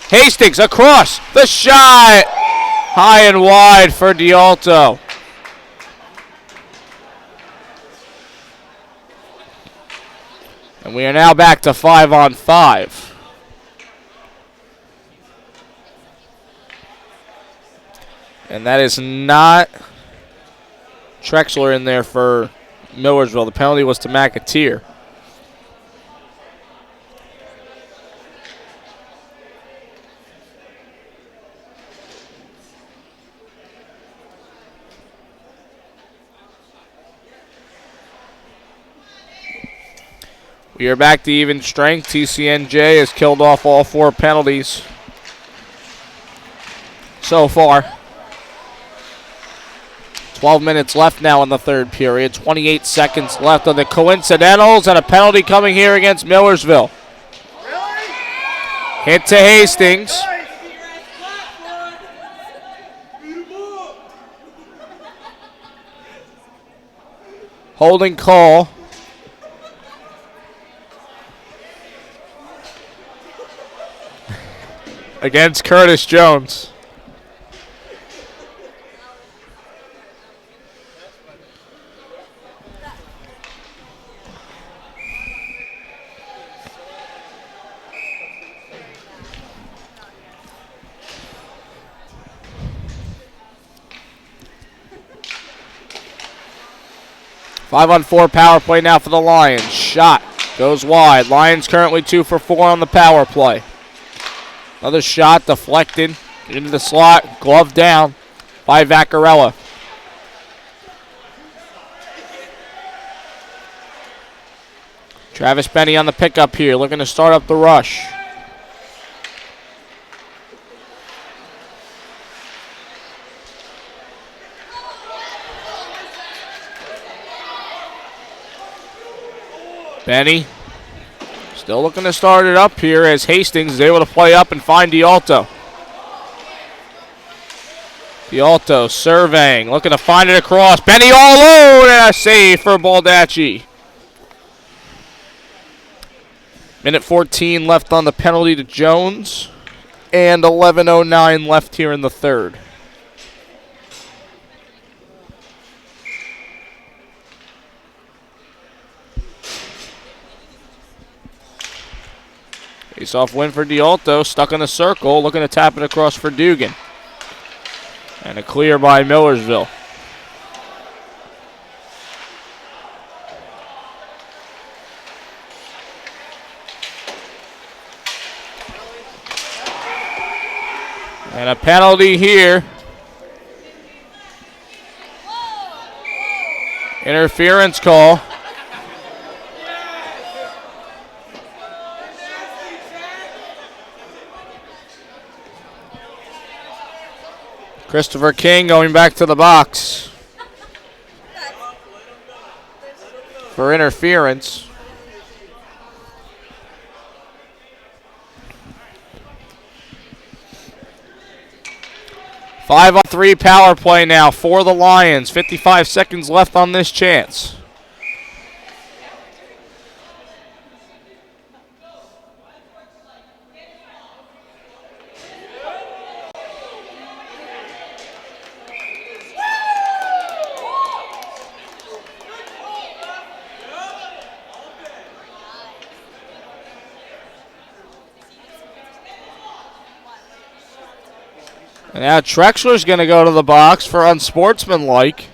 Hastings across. The shot. High and wide for D'Alto. And we are now back to 5-on-5. And that is not Trexler in there for Millersville. The penalty was to McAteer. We are back to even strength. TCNJ has killed off all 4 penalties so far. 12 minutes left now in the third period. 28 seconds left on the coincidentals, and a penalty coming here against Millersville. Hit to Hastings. Holding call. Against Curtis Jones. Five-on-4 power play now for the Lions. Shot goes wide. Lions currently 2 for 4 on the power play. Another shot deflected into the slot, glove down by Vaccarella. Travis Benny on the pickup here, looking to start up the rush. Benny still looking to start it up here as Hastings is able to play up and find D'Alto. D'Alto surveying, looking to find it across. Benny all alone, and a save for Baldacci. Minute 14 left on the penalty to Jones, and 11:09 left here in the third. Face-off win for D'Alto, stuck in the circle, looking to tap it across for Dugan. And a clear by Millersville. And a penalty here. Interference call. Christopher King going back to the box for interference. Five-on-3 power play now for the Lions. 55 seconds left on this chance. And now Trexler's going to go to the box for unsportsmanlike.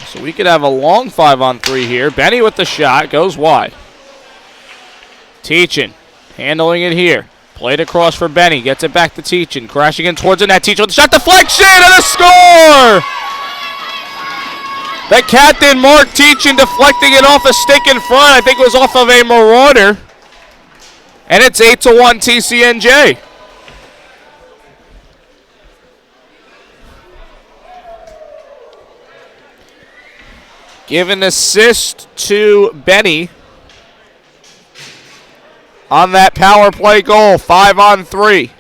So we could have a long 5-on-3 here. Benny with the shot, goes wide. Teachin handling it here. Played across for Benny, gets it back to Teachin. Crashing in towards the net. Teachin with the shot, deflection, and a score! The captain, Mark Teachin, deflecting it off a stick in front. I think it was off of a Marauder. And it's 8-1 TCNJ. Give an assist to Benny on that power play goal, 5-on-3.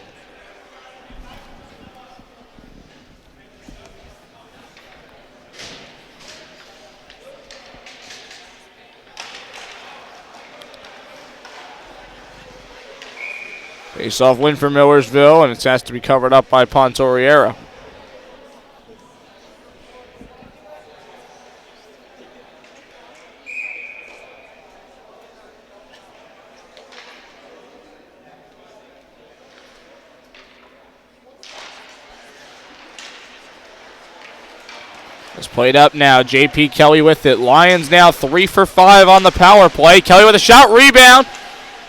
Face-off win for Millersville, and it has to be covered up by Pontoriero. It's played up now. J.P. Kelly with it. Lions now 3 for 5 on the power play. Kelly with a shot, rebound.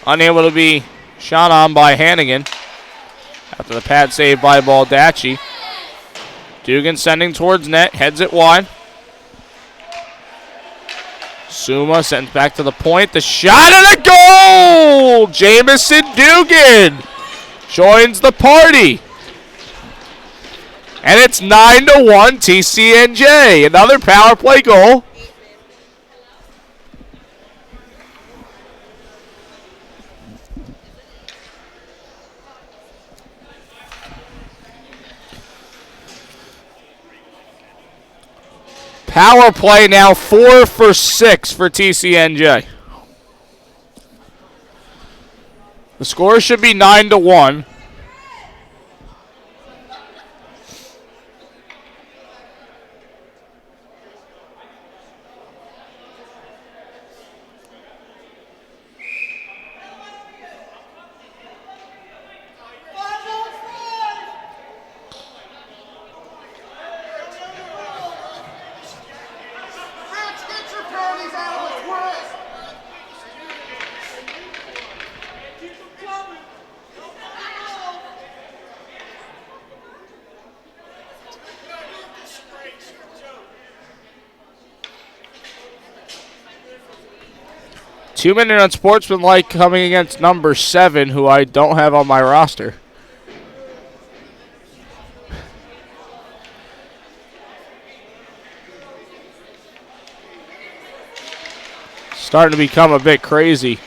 Unable to be shot on by Hannigan after the pad save by Baldacci. Dugan sending towards net, heads it wide. Suma sends back to the point. The shot and a goal! Jamison Dugan joins the party. And it's 9-1 TCNJ. Another power play goal. Power play now 4 for 6 for TCNJ. The score should be 9-1. Two-minute unsportsmanlike coming against number 7, who I don't have on my roster. Starting to become a bit crazy.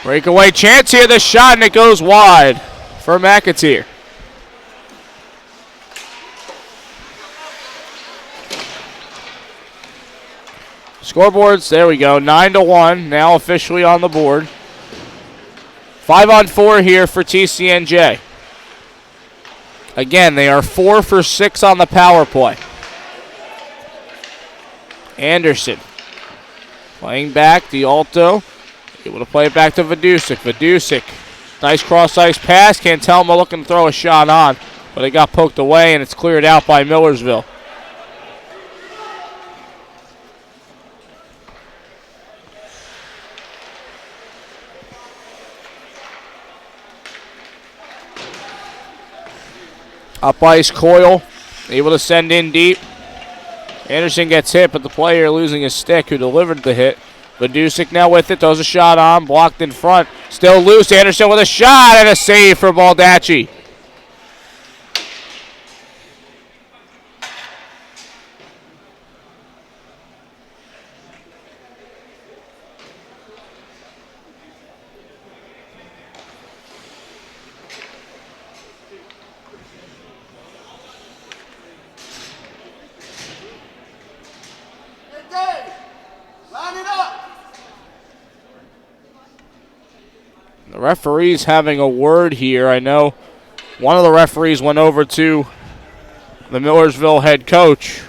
Breakaway chance here, the shot, and it goes wide for McAteer. Scoreboards, there we go, 9-1, now officially on the board. 5-on-4 here for TCNJ. Again, they are 4 for 6 on the power play. Anderson playing back, D'Alto, able to play it back to Vidusic. Vidusic, nice cross-ice pass, Cantelma looking to throw a shot on, but it got poked away and it's cleared out by Millersville. Up ice, Coyle, able to send in deep. Anderson gets hit, but the player losing his stick who delivered the hit. Vidusic now with it, throws a shot on, blocked in front. Still loose, Anderson with a shot and a save for Baldacci. The referee's having a word here. I know one of the referees went over to the Millersville head coach.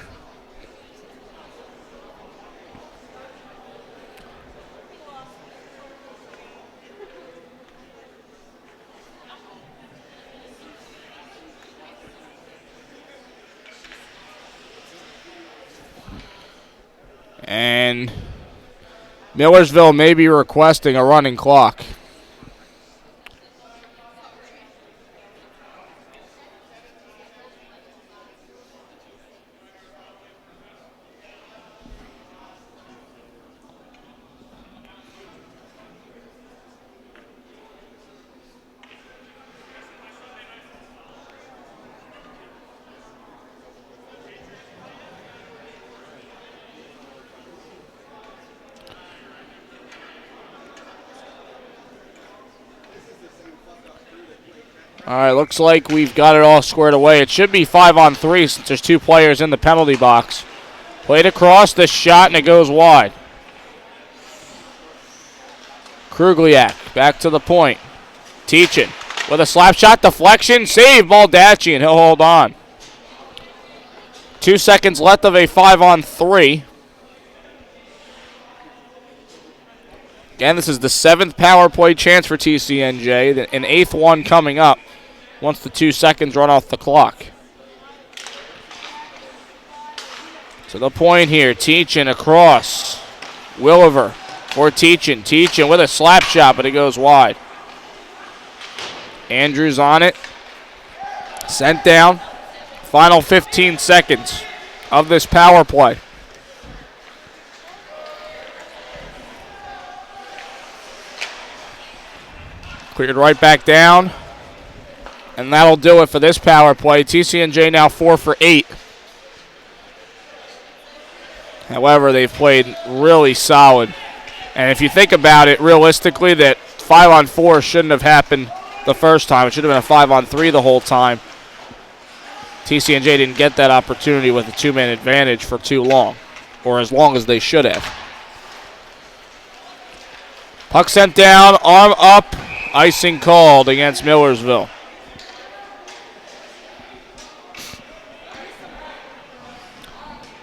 And Millersville may be requesting a running clock. All right, looks like we've got it all squared away. It should be 5-on-3 since there's 2 players in the penalty box. Played across the shot, and it goes wide. Krugliak back to the point. Teachin with a slap shot, deflection, save, Baldacci, and he'll hold on. 2 seconds left of a 5-on-3. Again, this is the 7th power play chance for TCNJ, an 8th one coming up once the 2 seconds run off the clock. To the point here, Teachin across. Williver for Teachin. Teachin with a slap shot, but it goes wide. Andrews on it. Sent down. Final 15 seconds of this power play. Cleared right back down. And that'll do it for this power play. TCNJ now 4 for 8. However, they've played really solid. And if you think about it, realistically, that 5-on-4 shouldn't have happened the first time. It should have been a 5-on-3 the whole time. TCNJ didn't get that opportunity with a 2-man advantage for too long, or as long as they should have. Puck sent down, arm up, icing called against Millersville.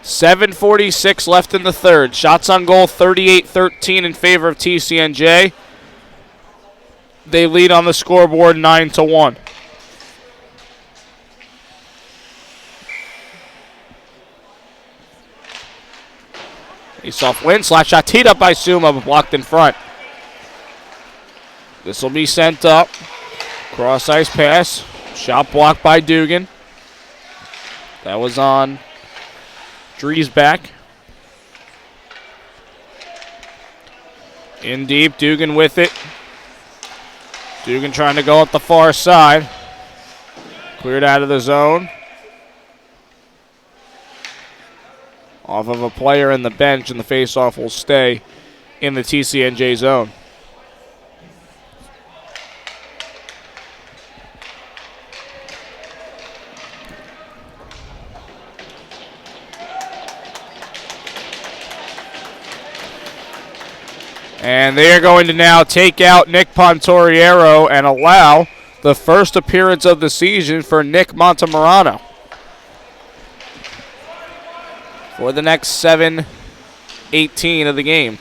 .746 left in the third. Shots on goal 38-13 in favor of TCNJ. They lead on the scoreboard 9-1. Face-off win. Slap shot teed up by Suma, but blocked in front. This will be sent up. Cross-ice pass. Shot blocked by Dugan. That was on Driesbach. In deep. Dugan with it. Dugan trying to go up the far side. Cleared out of the zone. Off of a player in the bench, and the faceoff will stay in the TCNJ zone. And they are going to now take out Nick Pontoriero and allow the first appearance of the season for Nick Montemurano. For the next 7:18 of the game.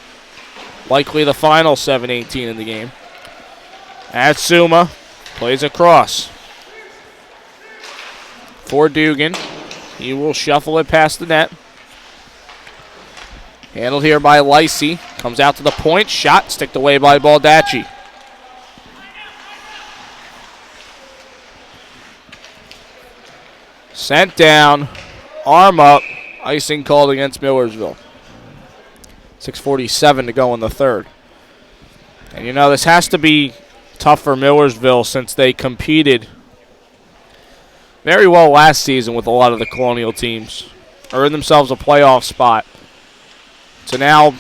Likely the final 7:18 of the game. Atsuma plays across. For Dugan. He will shuffle it past the net. Handled here by Lacey. Comes out to the point. Shot sticked away by Baldacci. Sent down. Arm up. Icing called against Millersville. 6:47 to go in the third. And you know, this has to be tough for Millersville since they competed very well last season with a lot of the Colonial teams. Earned themselves a playoff spot. To now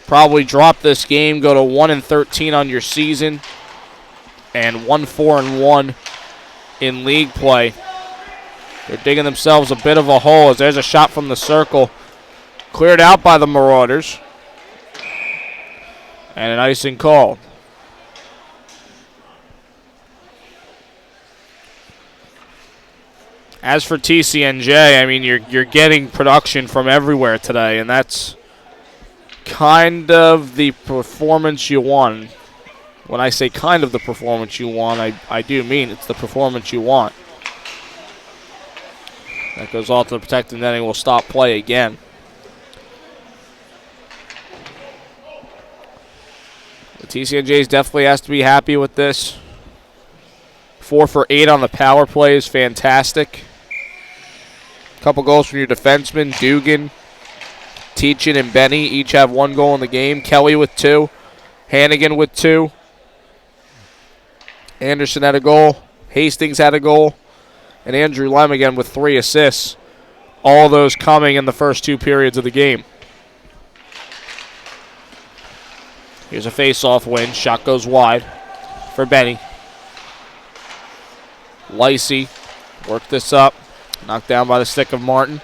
probably drop this game, go to 1-13 on your season, and 1-4-1 in league play. They're digging themselves a bit of a hole as there's a shot from the circle. Cleared out by the Marauders. And an icing call. As for TCNJ, I mean, you're getting production from everywhere today, and that's kind of the performance you want. When I say kind of the performance you want, I do mean it's the performance you want. That goes off to the protected netting. Will stop play again. The TCNJs definitely has to be happy with this. 4 for 8 on the power play is fantastic. Couple goals from your defensemen. Dugan, Teachin, and Benny each have 1 goal in the game. Kelly with 2. Hannigan with 2. Anderson had a goal. Hastings had a goal. And Andrew Lem again with 3 assists. All those coming in the first 2 periods of the game. Here's a face-off win. Shot goes wide for Benny. Lacey worked this up. Knocked down by the stick of Martin.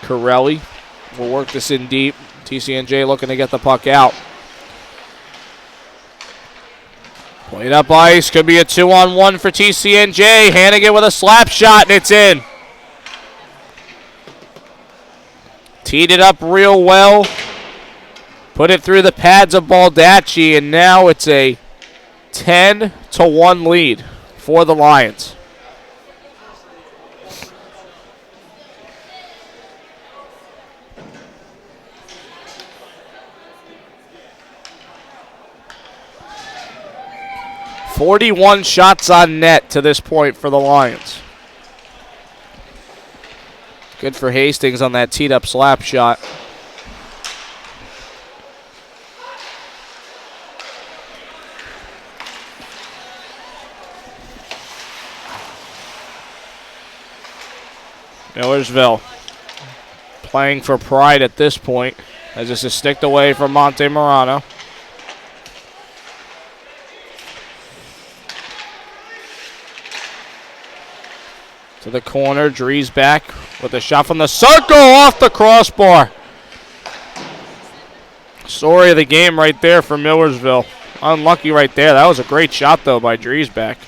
Corelli will work this in deep. TCNJ looking to get the puck out. Played up ice. Could be a 2-on-1 for TCNJ. Hannigan with a slap shot, and it's in. Teed it up real well. Put it through the pads of Baldacci, and now it's a 10-1 lead for the Lions. .41 shots on net to this point for the Lions. Good for Hastings on that teed up slap shot. Millersville playing for pride at this point, as this is sticked away from Monte Morano. To the corner, Drees back with a shot from the circle off the crossbar. Story of the game right there for Millersville. Unlucky right there. That was a great shot, though, by Drees back.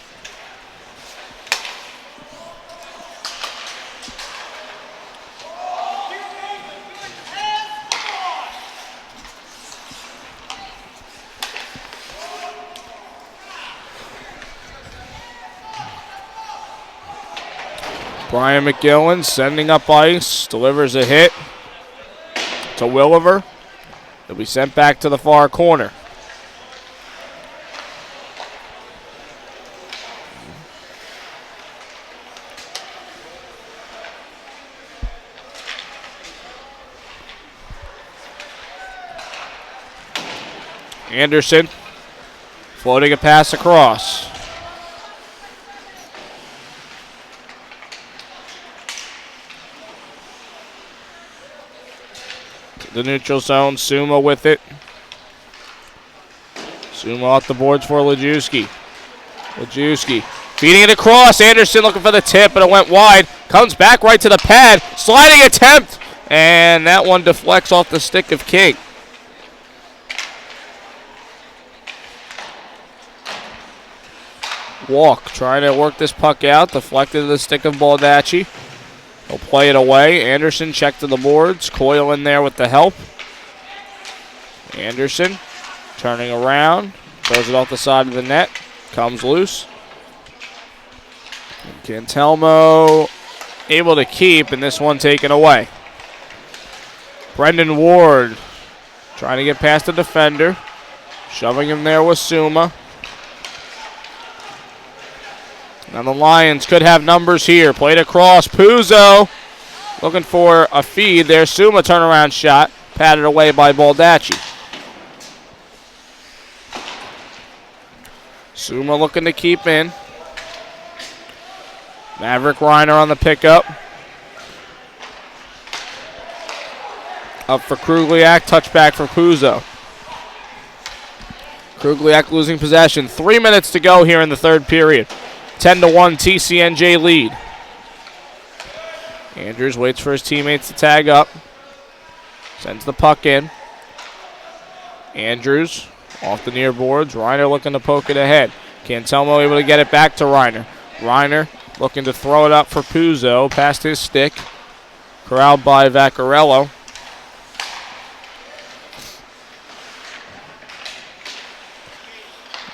Brian McGillen sending up ice, delivers a hit to Williver. It'll be sent back to the far corner. Anderson floating a pass across. The neutral zone, Suma with it. Suma off the boards for Lajewski. Lajewski feeding it across. Anderson looking for the tip, but it went wide. Comes back right to the pad. Sliding attempt. And that one deflects off the stick of King. Walk trying to work this puck out. Deflected to the stick of Baldacci. He'll play it away. Anderson checked to the boards. Coyle in there with the help. Anderson turning around. Throws it off the side of the net. Comes loose. Cantelmo able to keep, and this one taken away. Brendan Ward trying to get past the defender. Shoving him there with Suma. Now the Lions could have numbers here. Played across. Puzo looking for a feed there. Suma turnaround shot. Patted away by Baldacci. Suma looking to keep in. Maverick Reiner on the pickup. Up for Krugliak. Touchback for Puzo. Krugliak losing possession. 3 minutes to go here in the third period. 10-1 TCNJ lead. Andrews waits for his teammates to tag up. Sends the puck in. Andrews Off the near boards, Reiner looking to poke it ahead. Cantelmo able to get it back to Reiner. Reiner looking to throw it up for Puzo, past his stick. Corralled by Vaccarello.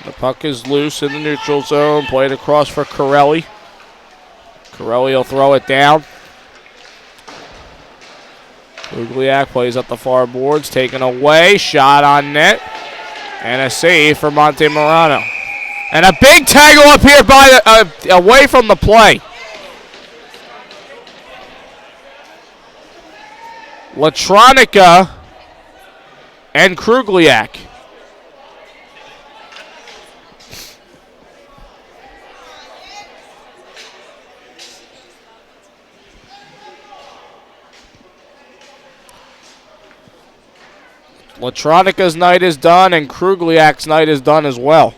The puck is loose in the neutral zone, played across for Corelli. Corelli will throw it down. Ugliak plays up the far boards, taken away, shot on net, and a save for Monte Morano. And a big tackle up here by away from the play. Latronica and Krugliak. Latronica's night is done, and Krugliak's night is done as well.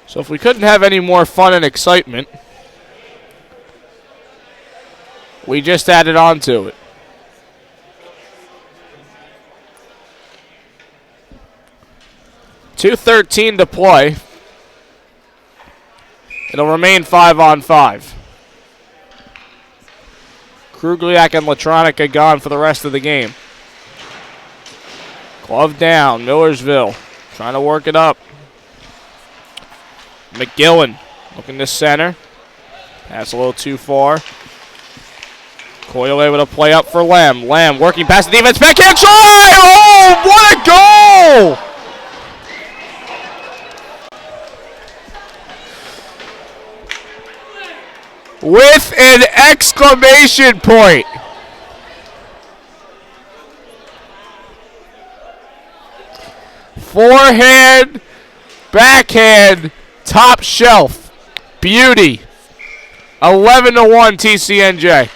So if we couldn't have any more fun and excitement, we just added on to it. .213 to play. It'll remain 5-on-5. Krugliak and Latronica gone for the rest of the game. Glove down, Millersville trying to work it up. McGillen looking to center. Pass a little too far. Coyle able to play up for Lamb. Lamb working past the defense. Backhand try! Oh, what a goal! With an exclamation point. Forehand, backhand, top shelf. Beauty. 11-1 TCNJ.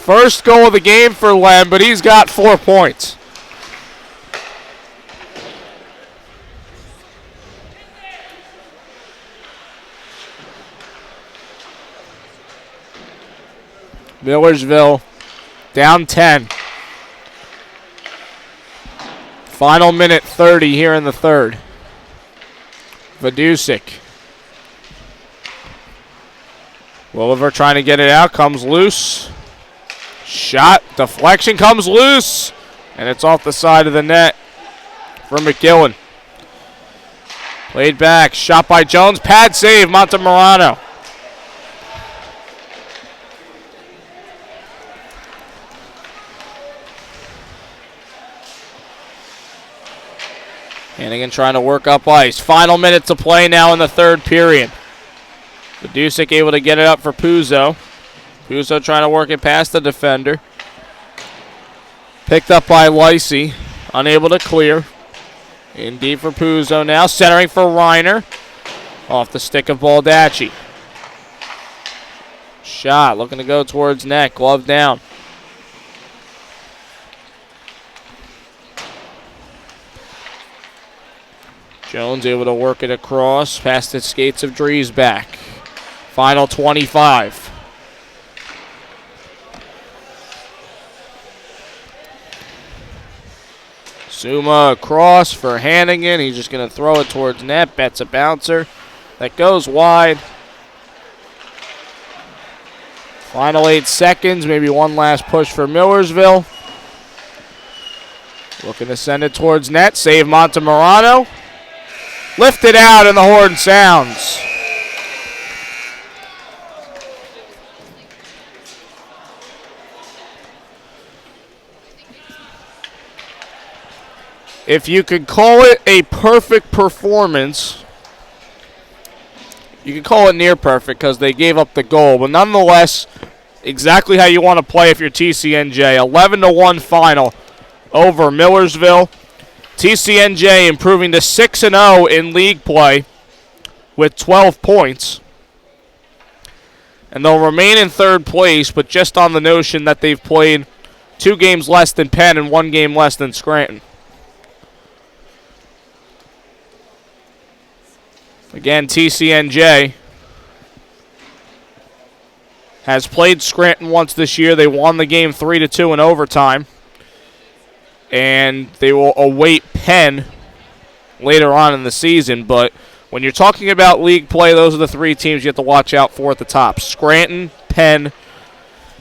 First goal of the game for Lem, but he's got 4 points. Millersville down 10. Final minute 30 here in the third. Vidusik. Williver trying to get it out, comes loose. Shot, deflection comes loose, and it's off the side of the net for McGillen. Played back, shot by Jones, pad save, Montemurano. Hannigan trying to work up ice. Final minute to play now in the third period. Vidusik able to get it up for Puzo. Puzo trying to work it past the defender. Picked up by Lacey. Unable to clear. In deep for Puzo now. Centering for Reiner. Off the stick of Baldacci. Shot looking to go towards net. Glove down. Jones able to work it across. Past the skates of Driesbach. Final 25. Zuma across for Hannigan. He's just going to throw it towards net. Bets a bouncer. That goes wide. Final 8 seconds. Maybe one last push for Millersville. Looking to send it towards net. Save Montemurano. Lifted out and the horn sounds. If you could call it a perfect performance, you could call it near perfect because they gave up the goal. But nonetheless, exactly how you want to play if you're TCNJ. 11-1 final over Millersville. TCNJ improving to 6-0 in league play with 12 points. and they'll remain in third place, but just on the notion that they've played 2 games less than Penn and 1 game less than Scranton. Again, TCNJ has played Scranton once this year. They won the game 3-2 in overtime. And they will await Penn later on in the season. But when you're talking about league play, those are the 3 teams you have to watch out for at the top: Scranton, Penn,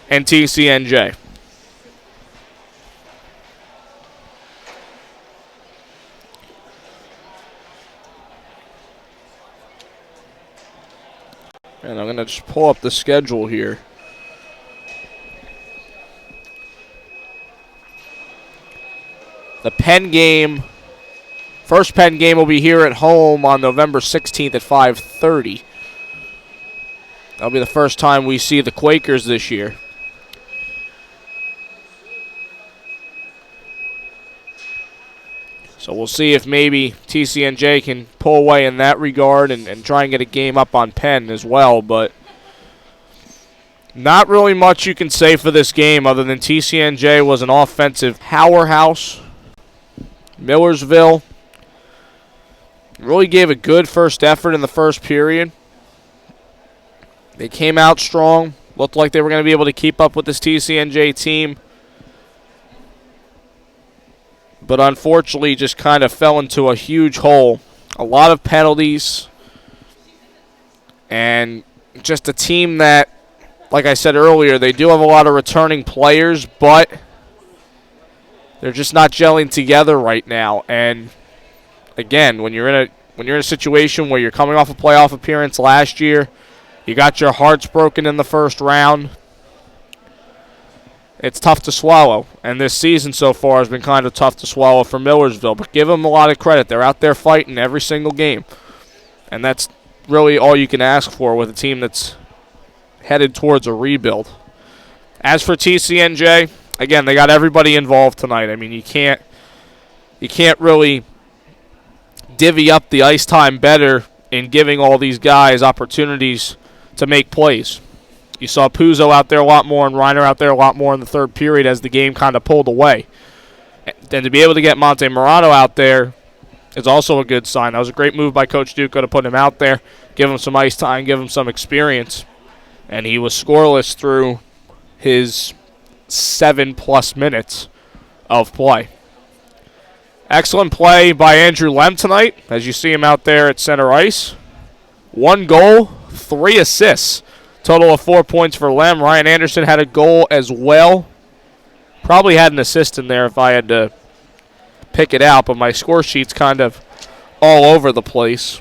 and TCNJ. And I'm going to just pull up the schedule here. The Penn game, first Penn game will be here at home on November 16th at 5:30. That'll be the first time we see the Quakers this year. So we'll see if maybe TCNJ can pull away in that regard and try and get a game up on Penn as well. But not really much you can say for this game other than TCNJ was an offensive powerhouse. Millersville really gave a good first effort in the first period. They came out strong. Looked like they were going to be able to keep up with this TCNJ team. But unfortunately just kind of fell into a huge hole. A lot of penalties. And just a team that, like I said earlier, they do have a lot of returning players, but they're just not gelling together right now. And again, when you're in a situation where you're coming off a playoff appearance last year, you got your hearts broken in the first round, it's tough to swallow. And this season so far has been kind of tough to swallow for Millersville. But give them a lot of credit. They're out there fighting every single game. And that's really all you can ask for with a team that's headed towards a rebuild. As for TCNJ, again, they got everybody involved tonight. I mean, you can't really divvy up the ice time better in giving all these guys opportunities to make plays. You saw Puzo out there a lot more and Reiner out there a lot more in the third period as the game kind of pulled away. And to be able to get Monte Morano out there is also a good sign. That was a great move by Coach Duca to put him out there, give him some ice time, give him some experience. And he was scoreless through his 7+ minutes of play. Excellent play by Andrew Lem tonight, as you see him out there at center ice. 1 goal, 3 assists. Total of 4 points for Lem. Ryan Anderson had a goal as well. Probably had an assist in there if I had to pick it out, but my score sheet's kind of all over the place.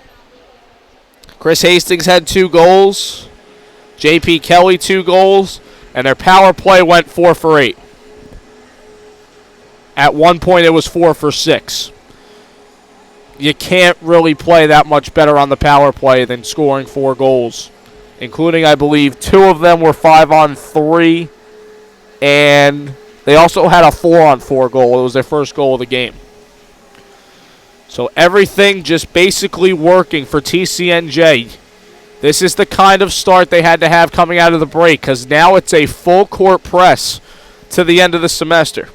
Chris Hastings had 2 goals. J.P. Kelly 2 goals. And their power play went 4 for 8. At one point, it was 4 for 6. You can't really play that much better on the power play than scoring 4 goals, including, I believe, 2 of them were 5-on-3, and they also had a 4-on-4 goal. It was their first goal of the game. So everything just basically working for TCNJ. This is the kind of start they had to have coming out of the break, because now it's a full-court press to the end of the semester.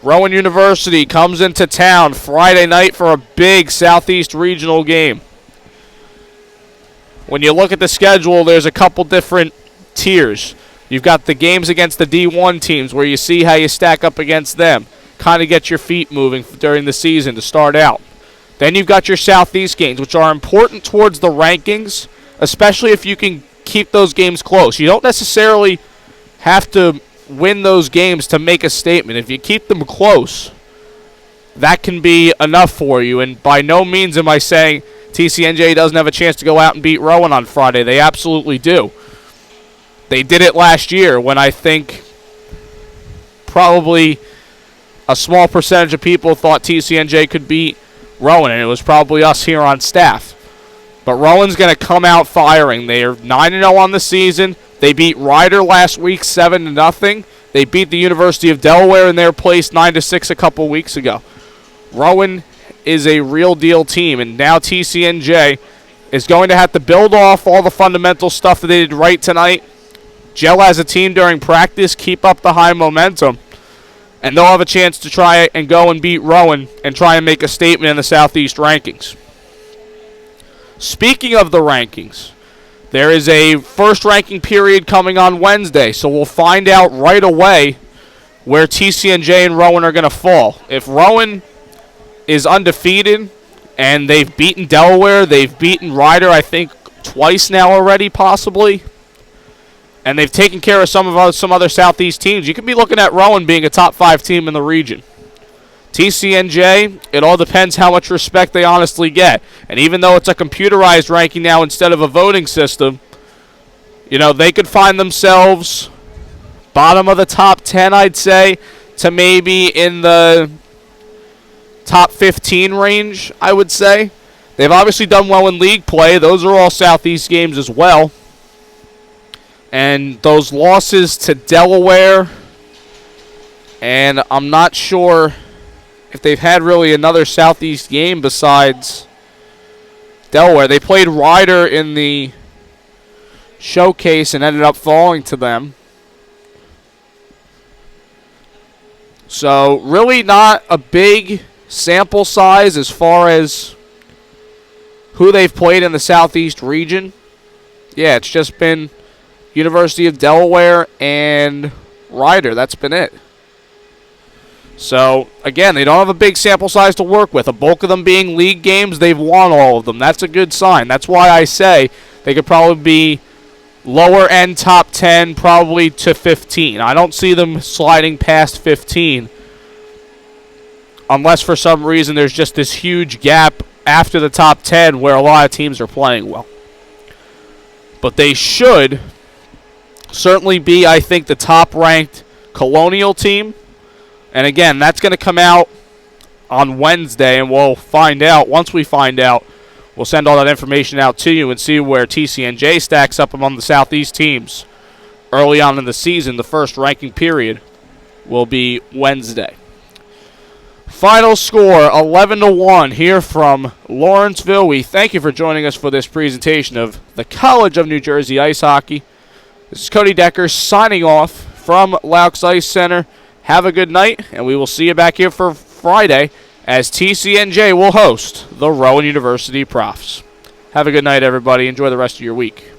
Rowan University comes into town Friday night for a big Southeast Regional game. When you look at the schedule, there's a couple different tiers. You've got the games against the D1 teams where you see how you stack up against them. Kind of get your feet moving during the season to start out. Then you've got your Southeast games, which are important towards the rankings, especially if you can keep those games close. You don't necessarily have to win those games to make a statement. If you keep them close, that can be enough for you. And by no means am I saying TCNJ doesn't have a chance to go out and beat Rowan on Friday. They absolutely do. They did it last year when I think probably a small percentage of people thought TCNJ could beat Rowan, and it was probably us here on staff. But Rowan's going to come out firing. They are 9-0 on the season. They beat Ryder last week 7-0. They beat the University of Delaware in their place 9-6 a couple weeks ago. Rowan is a real deal team, and now TCNJ is going to have to build off all the fundamental stuff that they did right tonight, gel as a team during practice, keep up the high momentum, and they'll have a chance to try and go and beat Rowan and try and make a statement in the Southeast rankings. Speaking of the rankings, there is a first ranking period coming on Wednesday, so we'll find out right away where TCNJ and Rowan are going to fall. If Rowan is undefeated and they've beaten Delaware, they've beaten Ryder, I think, twice now already, possibly, and they've taken care of some other Southeast teams, you could be looking at Rowan being a top 5 team in the region. TCNJ, it all depends how much respect they honestly get. And even though it's a computerized ranking now instead of a voting system, you know, they could find themselves bottom of the top 10, I'd say, to maybe in the top 15 range, I would say. They've obviously done well in league play. Those are all Southeast games as well. And those losses to Delaware, and I'm not sure if they've had really another Southeast game besides Delaware. They played Ryder in the showcase and ended up falling to them. So really not a big sample size as far as who they've played in the Southeast region. Yeah, it's just been University of Delaware and Ryder. That's been it. So, again, they don't have a big sample size to work with. A bulk of them being league games, they've won all of them. That's a good sign. That's why I say they could probably be lower end top 10, probably to 15. I don't see them sliding past 15 unless for some reason there's just this huge gap after the top 10 where a lot of teams are playing well. But they should certainly be, I think, the top-ranked Colonial team. And again, that's going to come out on Wednesday, and we'll find out. Once we find out, we'll send all that information out to you and see where TCNJ stacks up among the Southeast teams early on in the season. The first ranking period will be Wednesday. Final score, 11-1 here from Lawrenceville. We thank you for joining us for this presentation of the College of New Jersey Ice Hockey. This is Cody Decker signing off from Laux Ice Center. Have a good night, and we will see you back here for Friday as TCNJ will host the Rowan University Profs. Have a good night, everybody. Enjoy the rest of your week.